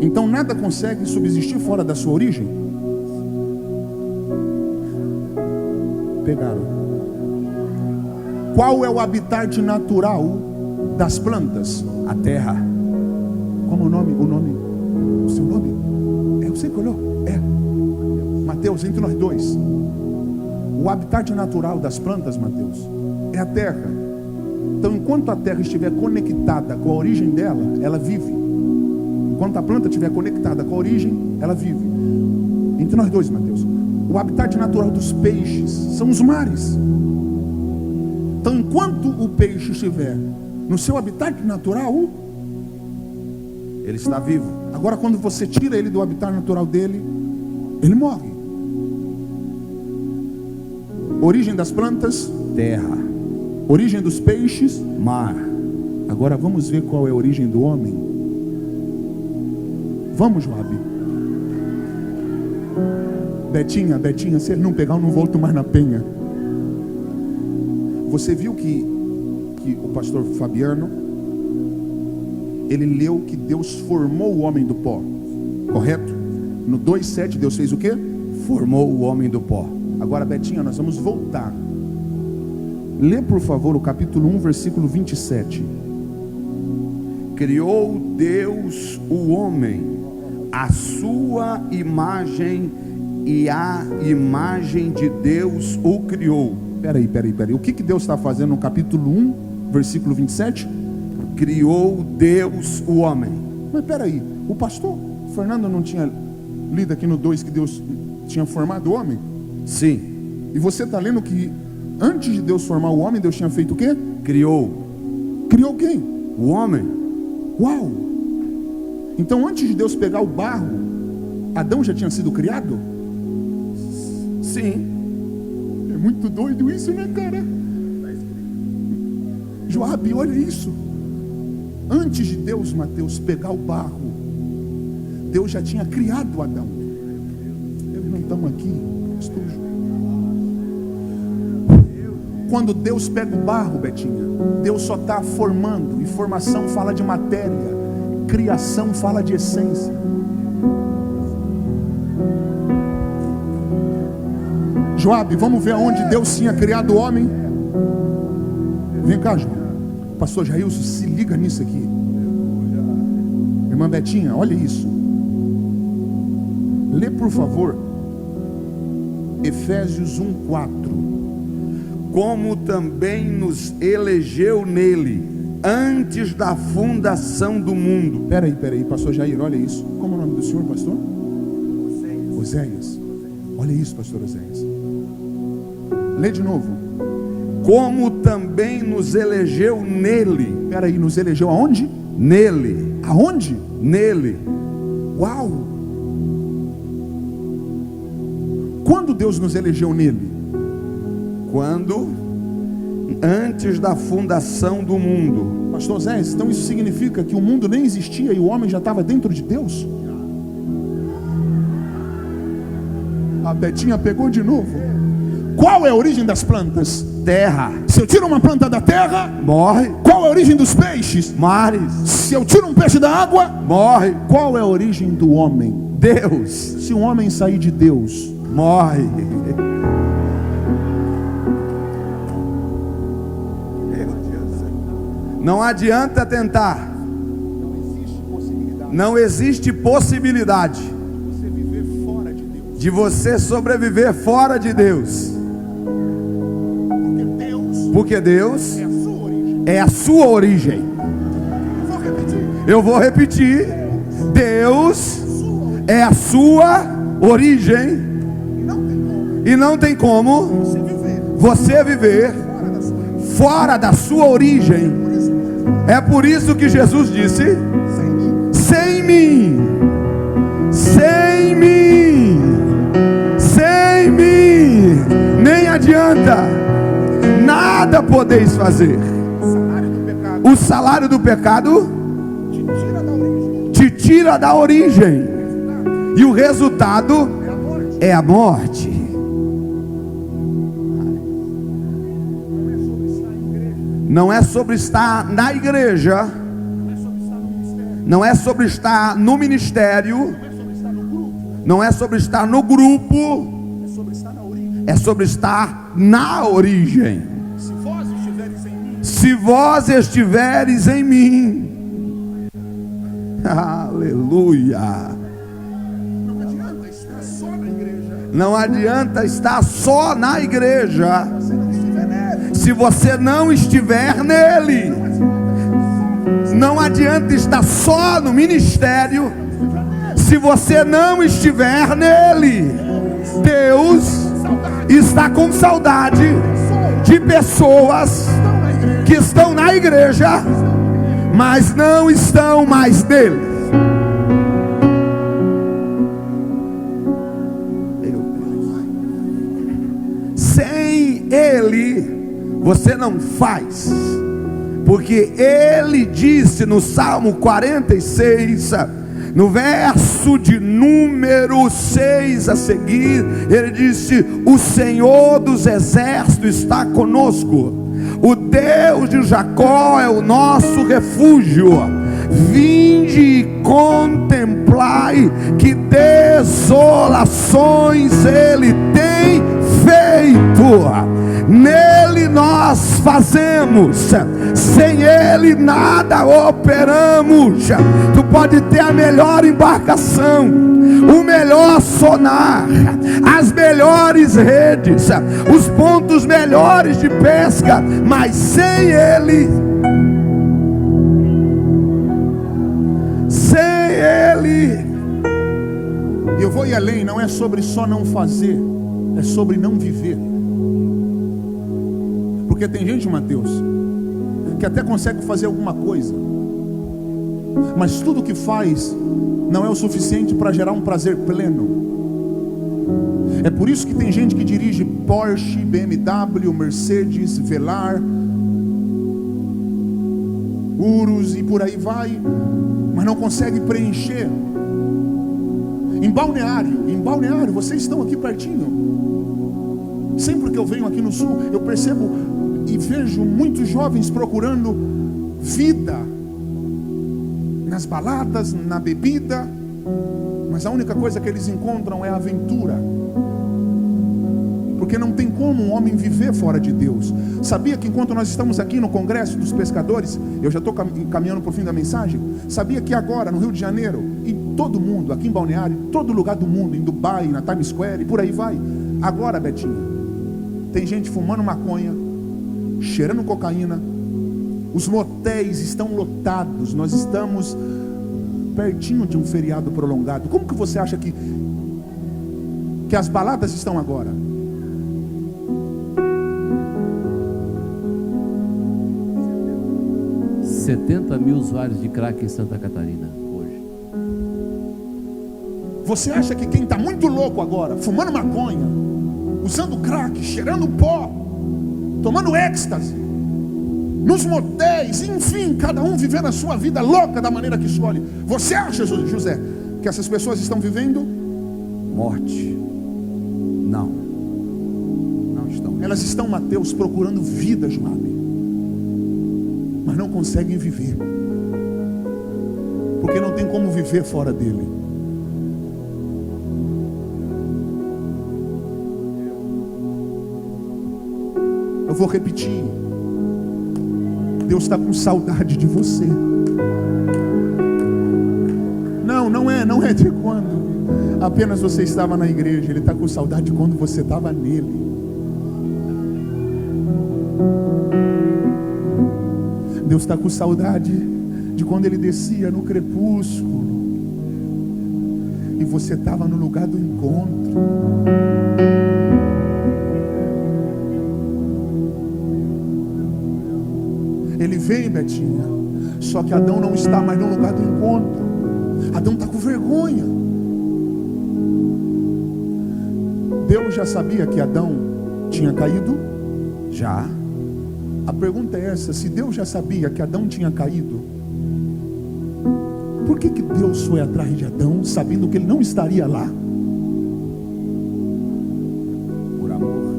Então nada consegue subsistir fora da sua origem? Pegaram. Qual é o habitat natural das plantas? A terra. Como o nome? O seu nome? É você que olhou? É. Mateus, entre nós dois. O habitat natural das plantas, Mateus, é a terra. Então, enquanto a terra estiver conectada com a origem dela, ela vive. Enquanto a planta estiver conectada com a origem, ela vive. Entre nós dois, Mateus. O habitat natural dos peixes são os mares. Então, enquanto o peixe estiver no seu habitat natural, ele está vivo. Agora, quando você tira ele do habitat natural dele, ele morre. Origem das plantas? Terra. Origem dos peixes? Mar. Agora vamos ver qual é a origem do homem. Vamos, Joab. Betinha, se ele não pegar, eu não volto mais na penha. Você viu que o pastor Fabiano, ele leu que Deus formou o homem do pó, correto? No 2:7 Deus fez o quê? Formou o homem do pó. Agora, Betinha, nós vamos voltar. Lê, por favor, o capítulo 1, versículo 27. Criou Deus o homem, a sua imagem, e a imagem de Deus o criou. Peraí. O que Deus está fazendo no capítulo 1, versículo 27? Criou Deus o homem. Mas peraí, o pastor Fernando não tinha lido aqui no 2 que Deus tinha formado o homem? Sim. E você está lendo que antes de Deus formar o homem, Deus tinha feito o quê? Criou. Criou quem? O homem. Uau! Então antes de Deus pegar o barro, Adão já tinha sido criado? Sim. É muito doido isso, né, cara? Joabe, olha isso. Antes de Deus, Mateus, pegar o barro, Deus já tinha criado Adão. Eles não estão aqui, estujo. Quando Deus pega o barro, Betinha, Deus só está formando. E formação fala de matéria, criação fala de essência. Joabe, vamos ver aonde Deus tinha criado o homem. Vem cá, João. Pastor Jailson, se liga nisso aqui. Irmã Betinha, olha isso. Lê, por favor, Efésios 1:4. Como também nos elegeu nele, antes da fundação do mundo. Peraí, pastor Jair, olha isso. Como é o nome do senhor, pastor? Oséias. Olha isso, pastor Oséias. Lê de novo. Como também nos elegeu nele. Peraí, nos elegeu aonde? Nele. Aonde? Nele. Uau! Quando Deus nos elegeu nele? Quando? Antes da fundação do mundo. Pastor Zé, então isso significa que o mundo nem existia e o homem já estava dentro de Deus? A Betinha pegou de novo. Qual é a origem das plantas? Terra. Se eu tiro uma planta da terra, morre. Qual é a origem dos peixes? Mares. Se eu tiro um peixe da água, morre. Qual é a origem do homem? Deus. Se um homem sair de Deus, morre. Não adianta tentar. Não existe possibilidade de você sobreviver fora de Deus. Porque Deus é a sua origem. Eu vou repetir. Deus é a sua origem. E não tem como você viver fora da sua origem. É por isso que Jesus disse: sem mim, sem mim, sem mim, nem adianta, nada podeis fazer. O salário do pecado te tira da origem, e o resultado é a morte. Não é sobre estar na igreja, não é sobre estar no ministério, não é sobre estar no grupo, é sobre estar na origem. Se vós estiveres em mim, Aleluia. Não adianta estar só na igreja se você não estiver nele. Não adianta estar só no ministério se você não estiver nele. Deus está com saudade de pessoas que estão na igreja, mas não estão mais nele. Sem ele você não faz, porque ele disse no Salmo 46, no verso de número 6 a seguir, ele disse: o Senhor dos exércitos está conosco, o Deus de Jacó é o nosso refúgio. Vinde e contemplai que desolações ele tem feito. Nele nós fazemos, sem ele nada operamos. Tu pode ter a melhor embarcação, o melhor sonar, as melhores redes, os pontos melhores de pesca, mas sem ele, E eu vou ir além, não é sobre só não fazer, é sobre não viver. Porque tem gente, Mateus, que até consegue fazer alguma coisa, mas tudo que faz não é o suficiente para gerar um prazer pleno. É por isso que tem gente que dirige Porsche, BMW, Mercedes, Velar, Urus e por aí vai, mas não consegue preencher. Em Balneário, vocês estão aqui pertinho. Sempre que eu venho aqui no sul, eu percebo e vejo muitos jovens procurando vida nas baladas, na bebida, mas a única coisa que eles encontram é a aventura. Porque não tem como um homem viver fora de Deus. Sabia que enquanto nós estamos aqui no Congresso dos Pescadores, eu já estou caminhando para o fim da mensagem, sabia que agora no Rio de Janeiro, e todo mundo, aqui em Balneário, todo lugar do mundo, em Dubai, na Times Square e por aí vai, agora, Betinho, tem gente fumando maconha, cheirando cocaína, os motéis estão lotados, nós estamos pertinho de um feriado prolongado. Como que você acha que as baladas estão agora? $70 mil usuários de crack em Santa Catarina hoje. Você acha que quem está muito louco agora, fumando maconha, usando crack, cheirando pó, tomando êxtase, nos motéis, enfim, cada um vivendo a sua vida louca da maneira que escolhe, você acha, José, que essas pessoas estão vivendo morte? Não estão. Elas estão, Mateus, procurando vida, Joabe, mas não conseguem viver, porque não tem como viver fora dele. Eu vou repetir, Deus está com saudade de você. Não é de quando apenas você estava na igreja, Ele está com saudade de quando você estava nele. Deus está com saudade de quando Ele descia no crepúsculo e você estava no lugar do encontro. Ele vem, Betinha, só que Adão não está mais no lugar do encontro. Adão está com vergonha. Deus já sabia que Adão tinha caído? Já. A pergunta é essa: se Deus já sabia que Adão tinha caído, por que Deus foi atrás de Adão, sabendo que ele não estaria lá? Por amor.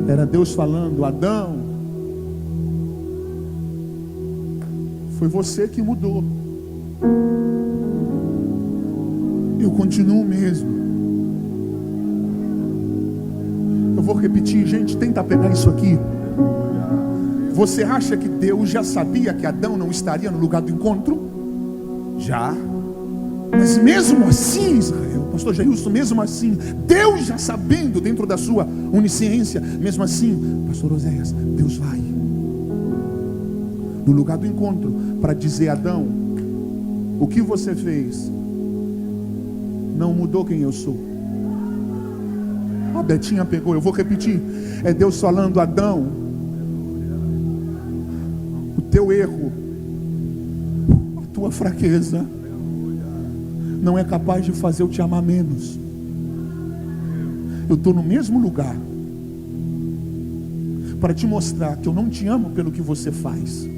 Era Deus falando: Adão, foi você que mudou, eu continuo mesmo. Eu vou repetir, gente, tenta pegar isso aqui. Você acha que Deus já sabia que Adão não estaria no lugar do encontro? Já. Mas mesmo assim, Israel, pastor Jailson, mesmo assim, Deus já sabendo dentro da sua onisciência, mesmo assim, pastor Oséias, Deus vai no lugar do encontro para dizer: Adão, o que você fez não mudou quem eu sou. A Betinha pegou, eu vou repetir. É Deus falando: Adão, o teu erro, a tua fraqueza não é capaz de fazer eu te amar menos. Eu estou no mesmo lugar para te mostrar que eu não te amo pelo que você faz.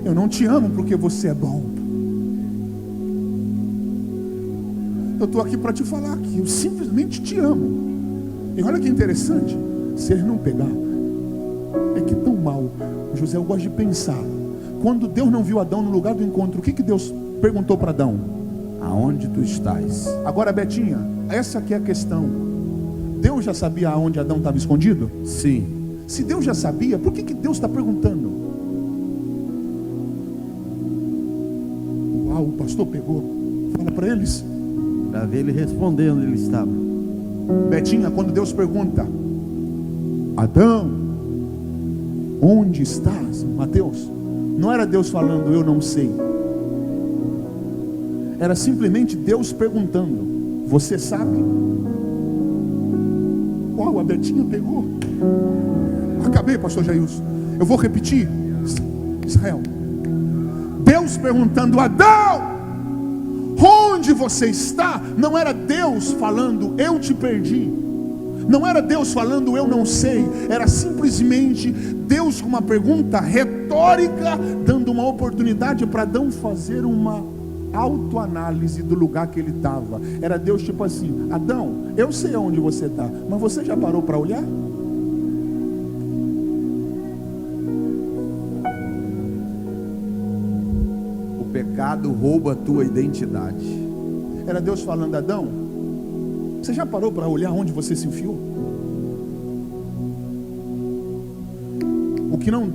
Eu não te amo porque você é bom. Eu estou aqui para te falar que eu simplesmente te amo. E olha que interessante, se ele não pegar, é que tão mal. José, eu gosto de pensar. Quando Deus não viu Adão no lugar do encontro, o que Deus perguntou para Adão? Aonde tu estás? Agora, Betinha, essa aqui é a questão. Deus já sabia aonde Adão estava escondido? Sim. Se Deus já sabia, por que Deus está perguntando? Uau, o pastor pegou. Fala para eles. Para ver ele responder onde ele estava. Betinha, quando Deus pergunta: Adão, onde estás? Mateus, não era Deus falando eu não sei. Era simplesmente Deus perguntando: você sabe? Uau, a Betinha pegou. Acabei, pastor Jailson. Eu vou repetir. Israel, Deus perguntando: Adão, onde você está? Não era Deus falando eu te perdi. Não era Deus falando eu não sei. Era simplesmente Deus com uma pergunta retórica, dando uma oportunidade para Adão fazer uma autoanálise do lugar que ele estava. Era Deus tipo assim: Adão, eu sei onde você está, mas você já parou para olhar? O pecado rouba a tua identidade. Era Deus falando: Adão, você já parou para olhar onde você se enfiou? O que não,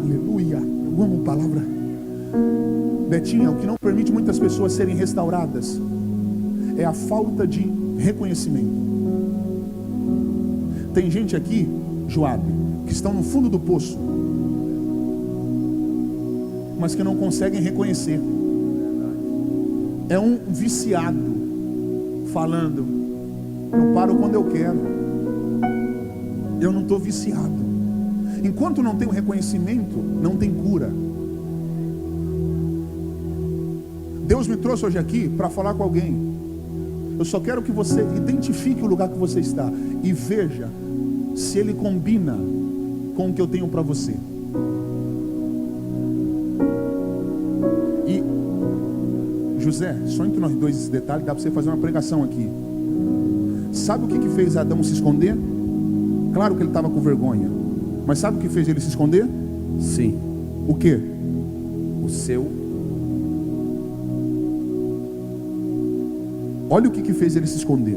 aleluia, eu amo a palavra. Betinha, o que não permite muitas pessoas serem restauradas é a falta de reconhecimento. Tem gente aqui, Joabe, que estão no fundo do poço, mas que não conseguem reconhecer. É um viciado falando: eu paro quando eu quero. Eu não estou viciado. Enquanto não tem o reconhecimento, não tem cura. Deus me trouxe hoje aqui para falar com alguém. Eu só quero que você identifique o lugar que você está e veja se ele combina com o que eu tenho para você. E José, só entre nós dois esse detalhe, dá para você fazer uma pregação aqui. Sabe o que fez Adão se esconder? Claro que ele estava com vergonha, mas sabe o que fez ele se esconder? Sim. O que? O seu. Olha o que fez ele se esconder.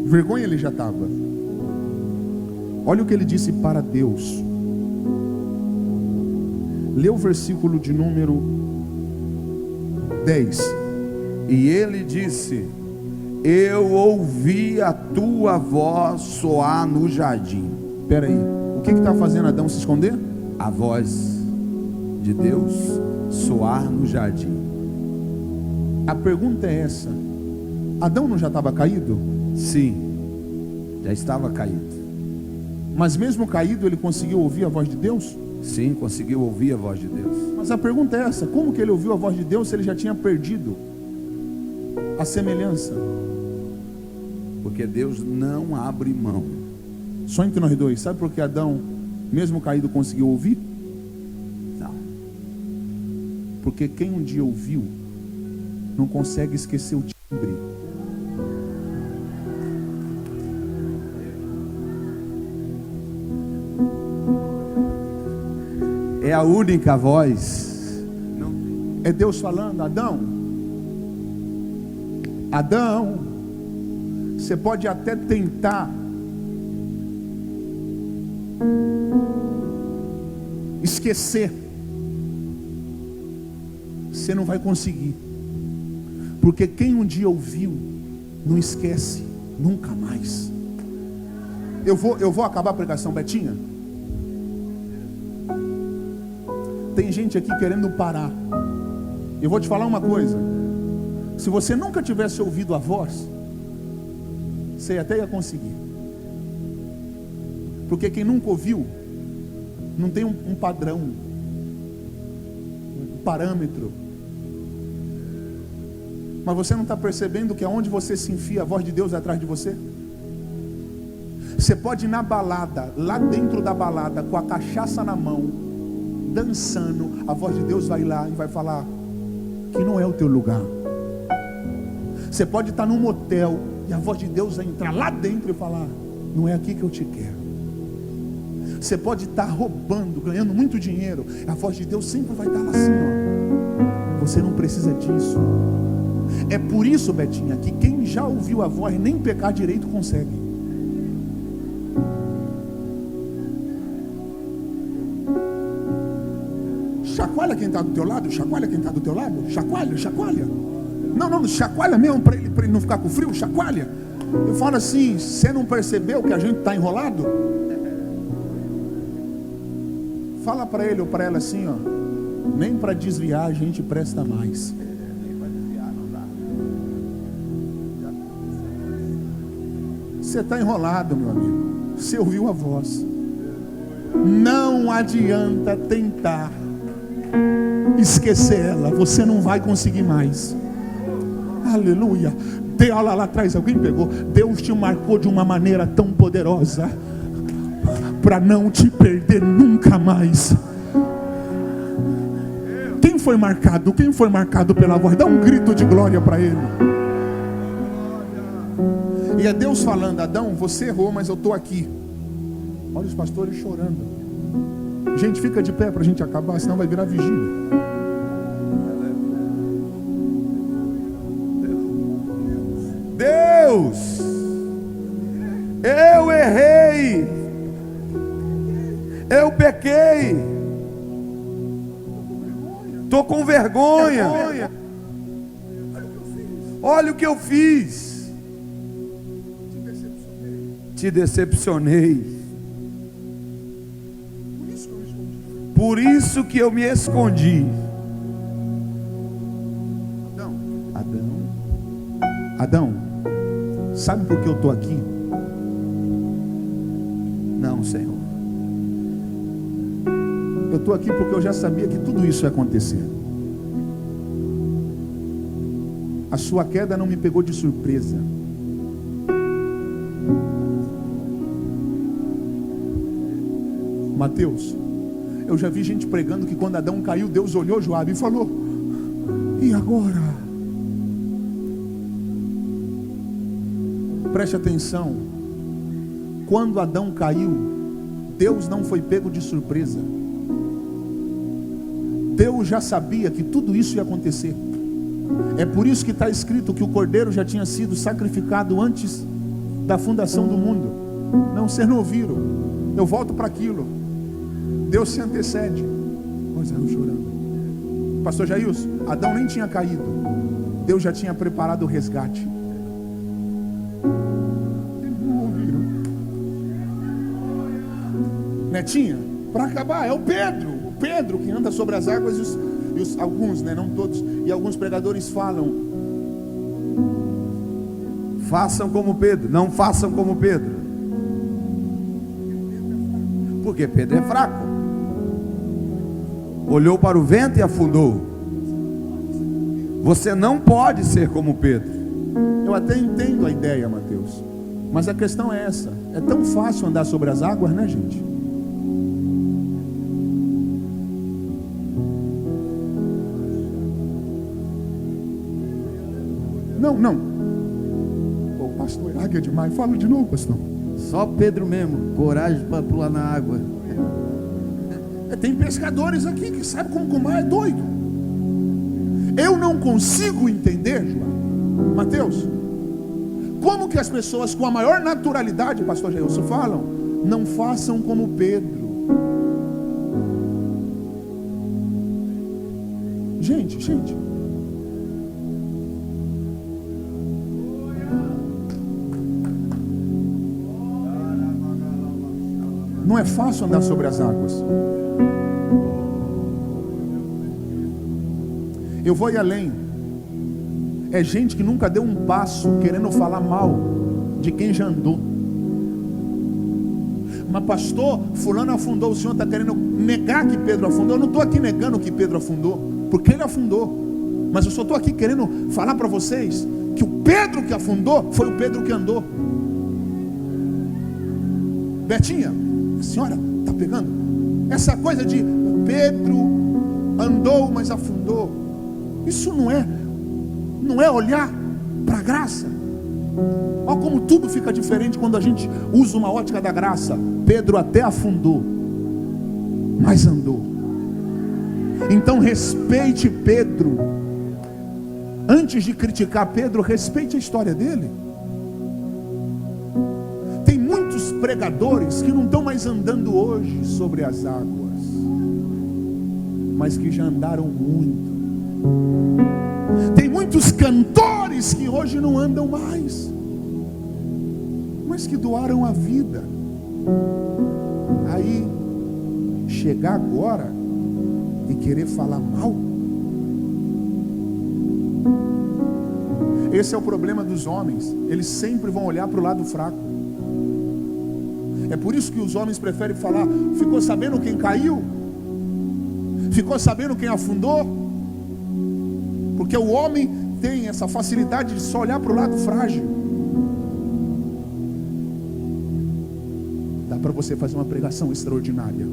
Vergonha ele já estava. Olha o que ele disse para Deus. Lê o versículo de número 10. E ele disse: eu ouvi a tua voz soar no jardim. Espera aí, o que está fazendo Adão se esconder? A voz de Deus soar no jardim. A pergunta é essa: Adão não já estava caído? Sim, já estava caído. Mas mesmo caído ele conseguiu ouvir a voz de Deus? Sim, conseguiu ouvir a voz de Deus. Mas a pergunta é essa: como que ele ouviu a voz de Deus se ele já tinha perdido a semelhança? Porque Deus não abre mão. Só entre nós dois, sabe por que Adão, mesmo caído, conseguiu ouvir? Não. Porque quem um dia ouviu não consegue esquecer o timbre. É a única voz. É Deus falando: Adão, Adão, você pode até tentar esquecer, você não vai conseguir. Porque quem um dia ouviu, não esquece nunca mais. Eu vou acabar a pregação, Betinha. Tem gente aqui querendo parar. Eu vou te falar uma coisa. Se você nunca tivesse ouvido a voz, você até ia conseguir. Porque quem nunca ouviu, não tem um padrão, um parâmetro. Mas você não está percebendo que aonde você se enfia, a voz de Deus é atrás de você? Você pode ir na balada, lá dentro da balada, com a cachaça na mão, dançando, a voz de Deus vai lá e vai falar que não é o teu lugar. Você pode estar num motel e a voz de Deus vai entrar lá dentro e falar: não é aqui que eu te quero. Você pode estar roubando, ganhando muito dinheiro, a voz de Deus sempre vai estar lá assim, ó. Você não precisa disso. É por isso, Betinha, que quem já ouviu a voz nem pecar direito consegue. Chacoalha quem está do teu lado, chacoalha quem está do teu lado, chacoalha, chacoalha. Não, chacoalha mesmo para ele não ficar com frio, chacoalha. Eu falo assim: você não percebeu que a gente está enrolado? Fala para ele ou para ela assim, ó: nem para desviar a gente presta mais. Você está enrolado, meu amigo. Você ouviu a voz. Não adianta tentar esquecer ela, você não vai conseguir mais. Aleluia. Olha lá atrás, alguém pegou. Deus te marcou de uma maneira tão poderosa para não te perder nunca mais. Quem foi marcado? Quem foi marcado pela voz? Dá um grito de glória para ele. E é Deus falando: Adão, você errou, mas eu estou aqui. Olha os pastores chorando. Gente, fica de pé para a gente acabar, senão vai virar vigília. Deus, eu errei, eu pequei, estou com vergonha. Olha o que eu fiz. Te decepcionei. Por isso que eu me escondi. Adão, sabe por que eu estou aqui? Não, Senhor. Eu estou aqui porque eu já sabia que tudo isso ia acontecer. A sua queda não me pegou de surpresa. Mateus, eu já vi gente pregando que quando Adão caiu, Deus olhou Joabe e falou: e agora? Preste atenção. Quando Adão caiu, Deus não foi pego de surpresa. Deus já sabia que tudo isso ia acontecer. É por isso que está escrito que o cordeiro já tinha sido sacrificado antes da fundação do mundo. Não, vocês não ouviram. Eu volto para aquilo. Deus se antecede. Pois é, eu chorando. Pastor Jailson, Adão nem tinha caído. Deus já tinha preparado o resgate. Netinha, para acabar, é o Pedro que anda sobre as águas e alguns, né, não todos, e alguns pregadores falam: façam como Pedro, não façam como Pedro. Porque Pedro é fraco. Olhou para o vento e afundou. Você não pode ser como Pedro. Eu até entendo a ideia, Mateus, mas a questão é essa: é tão fácil andar sobre as águas, né, gente? Não. O pastor é águia demais. Fala de novo, pastor. Só Pedro mesmo, coragem para pular na água. Tem pescadores aqui que sabem como o mar é doido. Eu não consigo entender, João, Mateus, como que as pessoas com a maior naturalidade, pastor Jailson, falam: não façam como Pedro. Gente. Não é fácil andar sobre as águas. Eu vou ir além. É gente que nunca deu um passo querendo falar mal de quem já andou. Mas pastor, fulano afundou, o senhor está querendo negar que Pedro afundou? Eu não estou aqui negando que Pedro afundou, porque ele afundou. Mas eu só estou aqui querendo falar para vocês que o Pedro que afundou foi o Pedro que andou. Betinha, a senhora está pegando? Essa coisa de Pedro andou, mas afundou. Isso não é olhar para a graça. Olha como tudo fica diferente quando a gente usa uma ótica da graça. Pedro até afundou, mas andou. Então respeite Pedro. Antes de criticar Pedro, respeite a história dele. Tem muitos pregadores que não estão mais andando hoje sobre as águas, mas que já andaram muito. Tem muitos cantores que hoje não andam mais, mas que doaram a vida. Aí, chegar agora e querer falar mal, esse é o problema dos homens. Eles sempre vão olhar para o lado fraco. É por isso que os homens preferem falar: ficou sabendo quem caiu? Ficou sabendo quem afundou? Porque o homem tem essa facilidade de só olhar para o lado frágil. Dá para você fazer uma pregação extraordinária.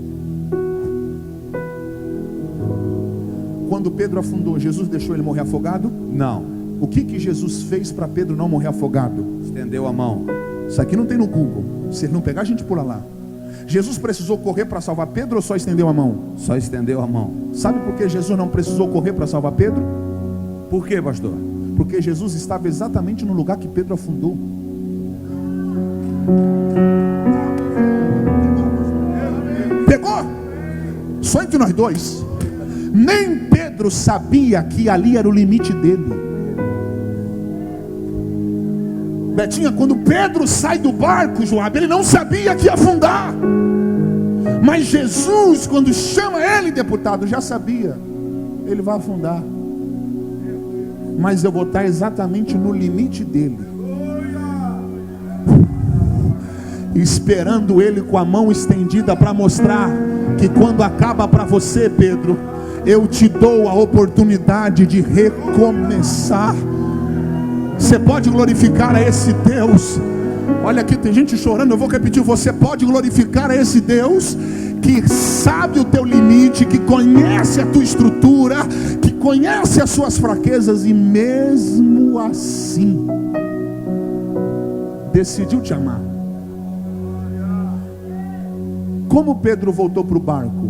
Quando Pedro afundou, Jesus deixou ele morrer afogado? Não. O que Jesus fez para Pedro não morrer afogado? Estendeu a mão. Isso aqui não tem no Google. Se ele não pegar, a gente pula lá. Jesus precisou correr para salvar Pedro ou só estendeu a mão? Só estendeu a mão. Sabe por que Jesus não precisou correr para salvar Pedro? Por quê, pastor? Porque Jesus estava exatamente no lugar que Pedro afundou. Pegou? Só entre nós dois. Nem Pedro sabia que ali era o limite dele. Betinha, quando Pedro sai do barco, Joab, ele não sabia que ia afundar. Mas Jesus, quando chama ele, deputado, já sabia. Ele vai afundar. Mas eu vou estar exatamente no limite dele, esperando ele com a mão estendida para mostrar que quando acaba para você, Pedro, eu te dou a oportunidade de recomeçar. Você pode glorificar a esse Deus. Olha aqui, tem gente chorando, eu vou repetir. Você pode glorificar a esse Deus que sabe o teu limite, que conhece a tua estrutura, que conhece as suas fraquezas, e mesmo assim decidiu te amar. Como Pedro voltou para o barco?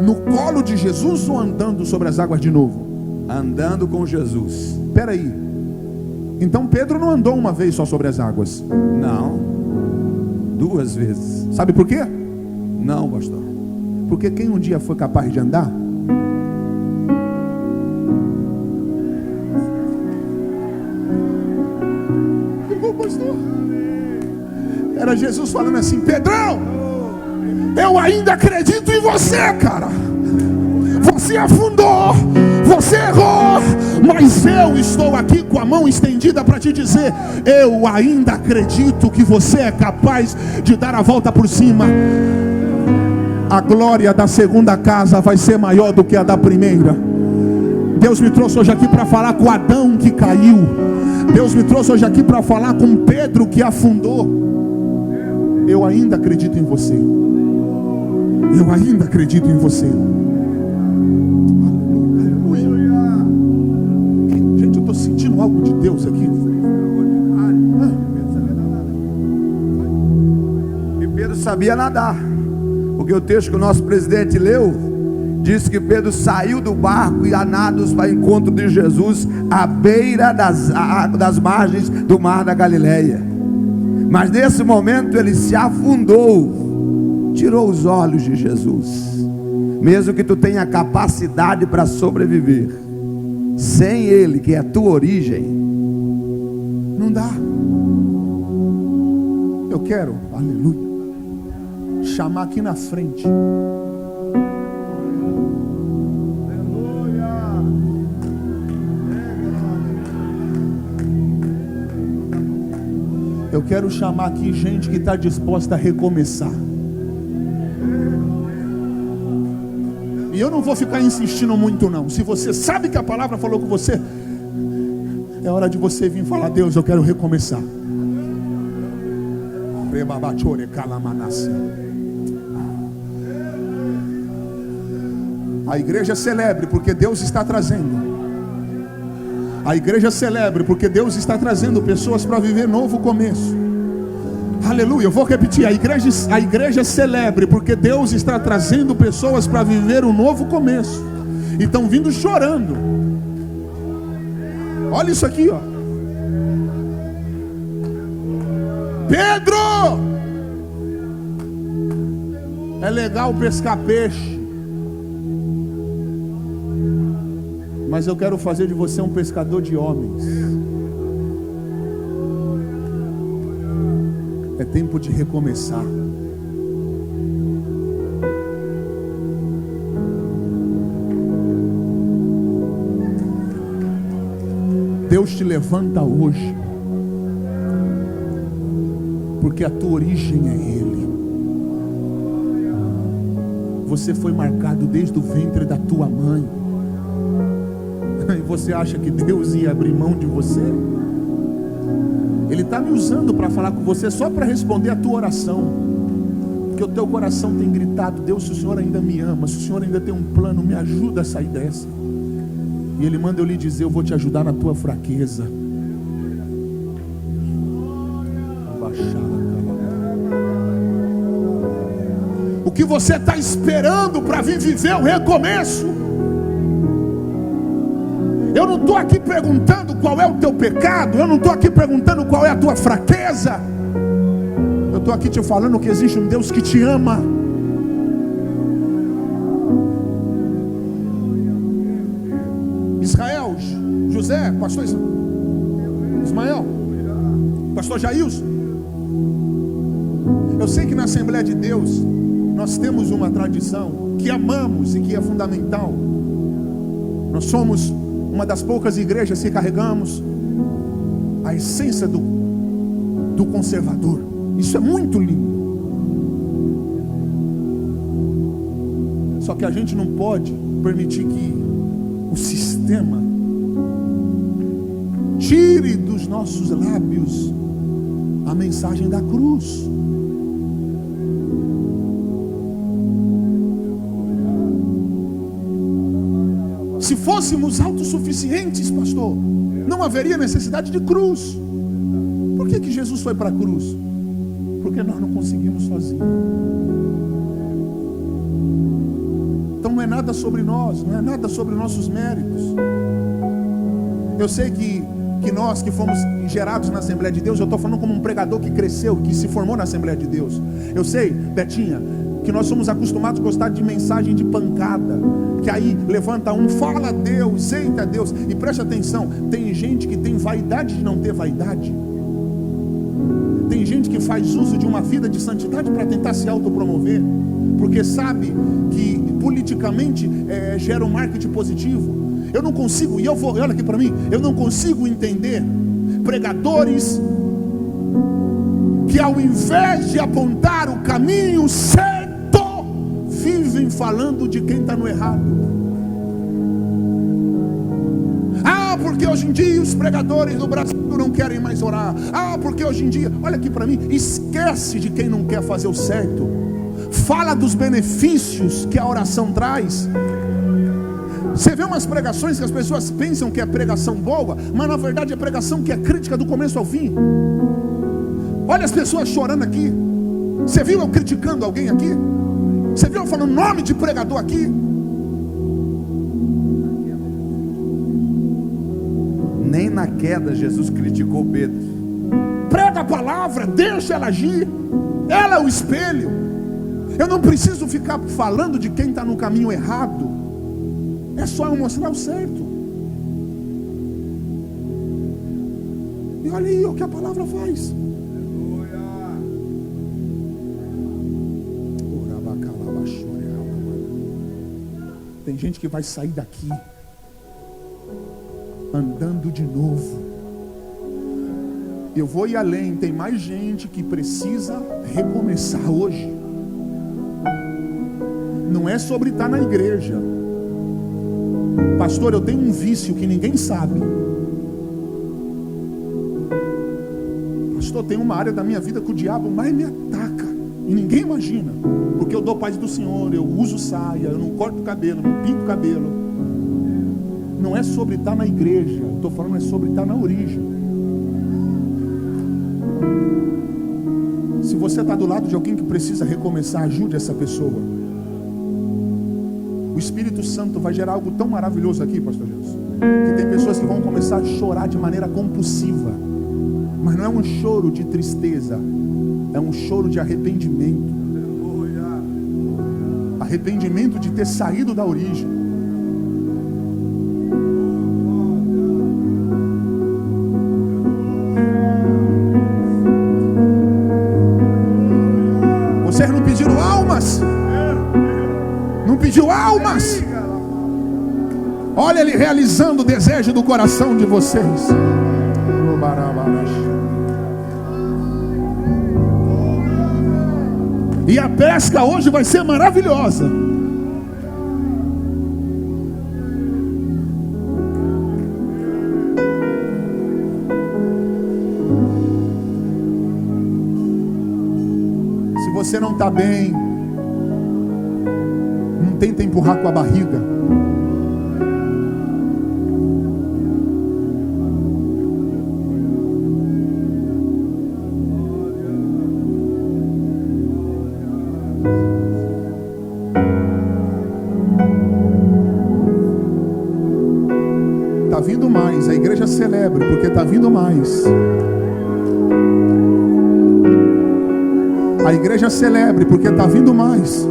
No colo de Jesus ou andando sobre as águas de novo? Andando com Jesus. Espera aí. Então Pedro não andou uma vez só sobre as águas? Não. 2 vezes. Sabe por quê? Não, pastor. Porque quem um dia foi capaz de andar, pastor, era Jesus falando assim: Pedrão, eu ainda acredito em você, cara. Você afundou, você errou, mas eu estou aqui com a mão estendida para te dizer: eu ainda acredito que você é capaz de dar a volta por cima. A glória da segunda casa vai ser maior do que a da primeira. Deus me trouxe hoje aqui para falar com Adão que caiu. Deus me trouxe hoje aqui para falar com Pedro que afundou. Eu ainda acredito em você. Eu ainda acredito em você. Aleluia. Gente, eu estou sentindo algo de Deus aqui. E Pedro sabia nadar. Porque o texto que o nosso presidente leu diz que Pedro saiu do barco e a nados para o encontro de Jesus à beira das margens do mar da Galileia. Mas nesse momento ele se afundou, tirou tirou os olhos de Jesus. Mesmo que tu tenha capacidade para sobreviver, sem Ele, que é a tua origem, não dá. Eu quero, aleluia, chamar aqui na frente eu quero chamar aqui gente que está disposta a recomeçar. E eu não vou ficar insistindo muito não. Se você sabe que a palavra falou com você, é hora de você vir falar: Deus, eu quero recomeçar. A igreja celebre porque Deus está trazendo. A igreja celebre porque Deus está trazendo pessoas para viver novo começo. Aleluia, eu vou repetir, a igreja celebre porque Deus está trazendo pessoas para viver um novo começo. E estão vindo chorando. Olha isso aqui, ó. Pedro! É legal pescar peixe, mas eu quero fazer de você um pescador de homens. É tempo de recomeçar. Deus te levanta hoje, porque a tua origem é Ele. Você foi marcado desde o ventre da tua mãe. E você acha que Deus ia abrir mão de você? Ele está me usando para falar com você só para responder a tua oração. Porque o teu coração tem gritado: Deus, se o Senhor ainda me ama, se o Senhor ainda tem um plano, me ajuda a sair dessa. E Ele manda eu lhe dizer: eu vou te ajudar na tua fraqueza. O que você está esperando para vir viver o recomeço? Eu não estou aqui perguntando qual é o teu pecado. Eu não estou aqui perguntando qual é a tua fraqueza. Eu estou aqui te falando que existe um Deus que te ama. Israel, José, pastor Ismael, pastor Jailson. Eu sei que na Assembleia de Deus nós temos uma tradição que amamos e que é fundamental. Nós somos uma das poucas igrejas que carregamos a essência do conservador. Isso é muito lindo. Só que a gente não pode permitir que o sistema tire dos nossos lábios a mensagem da cruz. Se fôssemos autossuficientes, pastor, não haveria necessidade de cruz. Por que Jesus foi para a cruz? Porque nós não conseguimos sozinhos. Então não é nada sobre nós, não é nada sobre nossos méritos. Eu sei que nós que fomos gerados na Assembleia de Deus, eu estou falando como um pregador que cresceu, que se formou na Assembleia de Deus. Eu sei, Betinha, que nós somos acostumados a gostar de mensagem de pancada, que aí levanta um, fala a Deus, eita a Deus. E preste atenção, tem gente que tem vaidade de não ter vaidade. Tem gente que faz uso de uma vida de santidade para tentar se autopromover, porque sabe que politicamente gera um marketing positivo. Eu não consigo, e olha aqui para mim, eu não consigo entender pregadores que ao invés de apontar o caminho certo, vivem falando de quem está no errado. Porque hoje em dia os pregadores do Brasil não querem mais orar. Porque hoje em dia, olha aqui para mim, esquece de quem não quer fazer o certo. Fala dos benefícios que a oração traz. Você vê umas pregações que as pessoas pensam que é pregação boa, mas na verdade é pregação que é crítica do começo ao fim. Olha as pessoas chorando aqui. Você viu eu criticando alguém aqui? Você viu eu falando nome de pregador aqui? Nem na queda Jesus criticou Pedro. Prega a palavra, deixa ela agir. Ela é o espelho. Eu não preciso ficar falando de quem está no caminho errado. É só eu mostrar o certo. E olha aí o que a palavra faz. Tem gente que vai sair daqui andando de novo. Eu vou ir além. Tem mais gente que precisa recomeçar hoje. Não é sobre estar na igreja. Pastor, eu tenho um vício que ninguém sabe. Pastor, tem uma área da minha vida que o diabo mais me ataca e ninguém imagina. Porque eu dou paz do Senhor, eu uso saia, eu não corto o cabelo, não pinto o cabelo. Não é sobre estar na igreja. Estou falando é sobre estar na origem. Se você está do lado de alguém que precisa recomeçar, ajude essa pessoa. O Espírito Santo vai gerar algo tão maravilhoso aqui, pastor Jesus, que tem pessoas que vão começar a chorar de maneira compulsiva. Mas não é um choro de tristeza, é um choro de arrependimento. Arrependimento de ter saído da origem. Vocês não pediram almas? Não pediu almas? Olha ele realizando o desejo do coração de vocês. E a pesca hoje vai ser maravilhosa. Se você não está bem, não tenta empurrar com a barriga. Está vindo mais, a igreja celebra, porque está vindo mais. A igreja celebre, porque está vindo mais.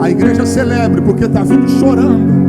A igreja celebre, porque está vindo chorando.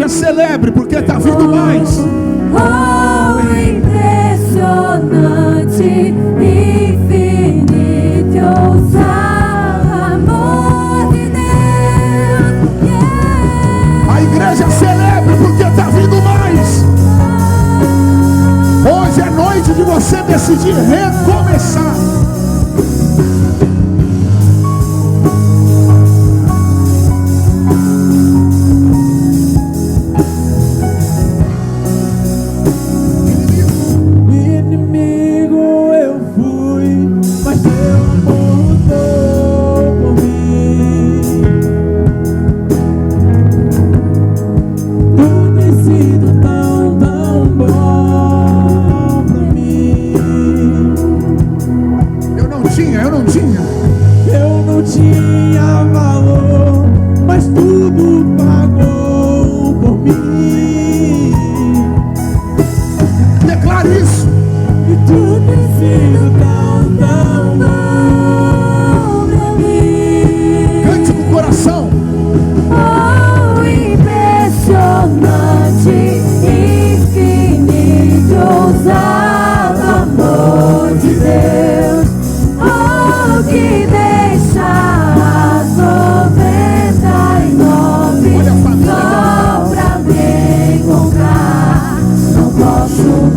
Celebre, porque está vindo mais. Oh, impressionante, infinito, ousado amor de Deus. Yeah. A igreja celebre, porque está vindo mais. Hoje é noite de você decidir recomeçar.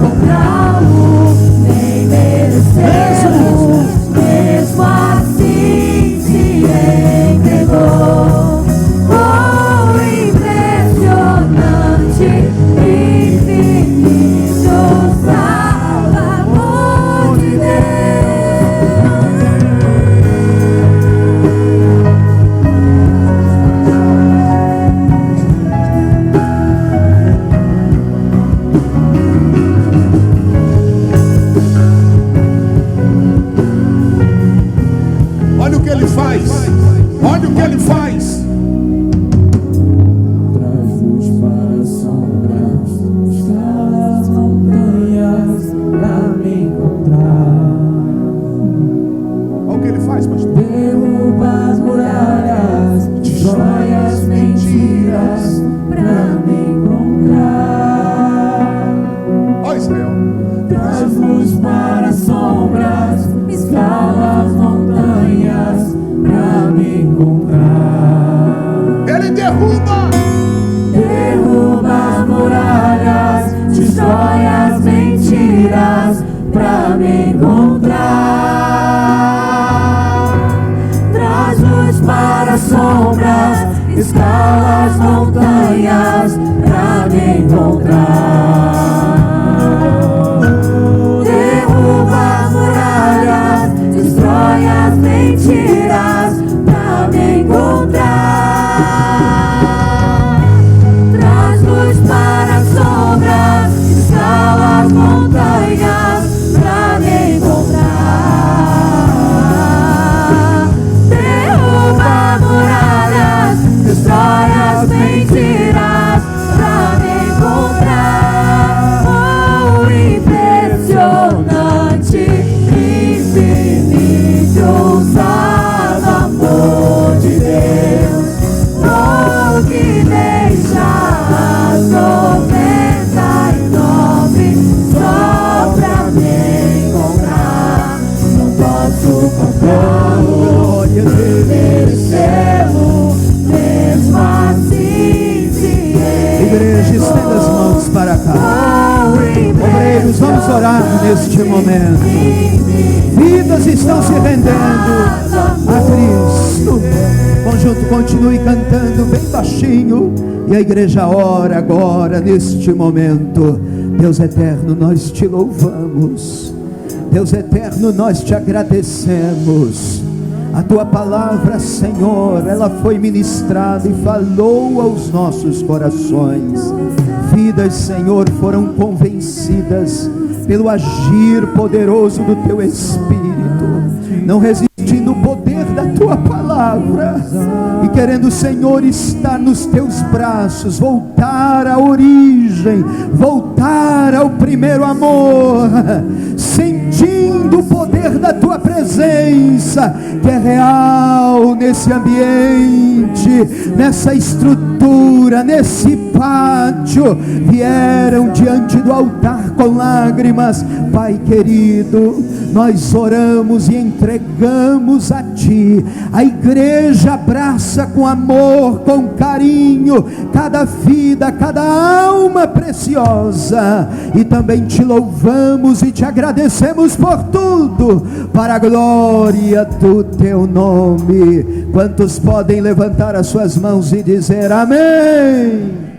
Comprá-lo, nem merecemos, mesmo faz, pastor. Derruba as muralhas de joias, mentiras pra me encontrar. Ó Israel. Traz luz para as sombras, escala as montanhas pra me encontrar. Ele derruba. Derruba as muralhas de joias, mentiras pra me encontrar. Traz luz para as sombras, escala as montanhas pra me encontrar. Derruba as muralhas, destrói as mentiras pra me encontrar. Traz luz para as sombras, escala as montanhas pra me encontrar. Derruba muralhas, destrói as mentiras pra me encontrar. Oh, impressionante, infinito, ousado amor de Deus. Oh, que deixa as 99 só pra me encontrar. Não posso comprá-lo, merecê-lo, mesmo assim se Igreja, estenda as mãos para cá. Obreiros, vamos orar neste momento. Vidas estão se rendendo a Cristo. O conjunto continue cantando bem baixinho. E a igreja ora agora neste momento. Deus eterno, nós te louvamos. Deus eterno, nós te agradecemos. A tua palavra, Senhor, ela foi ministrada e falou aos nossos corações. Vidas, Senhor, foram convencidas pelo agir poderoso do teu Espírito, não resistindo ao poder da tua palavra e querendo, Senhor, estar nos teus braços, voltar à origem, voltar ao primeiro amor, sentindo o poder da tua presença, que é real nesse ambiente, nessa estrutura, nesse pátio. Vieram diante do altar com lágrimas. Pai querido, nós oramos e entregamos a ti. A igreja abraça com amor, com carinho, cada vida, cada alma preciosa, e também te louvamos e te agradecemos por tudo, para a glória do teu nome. Quantos podem levantar as suas mãos e dizer amém?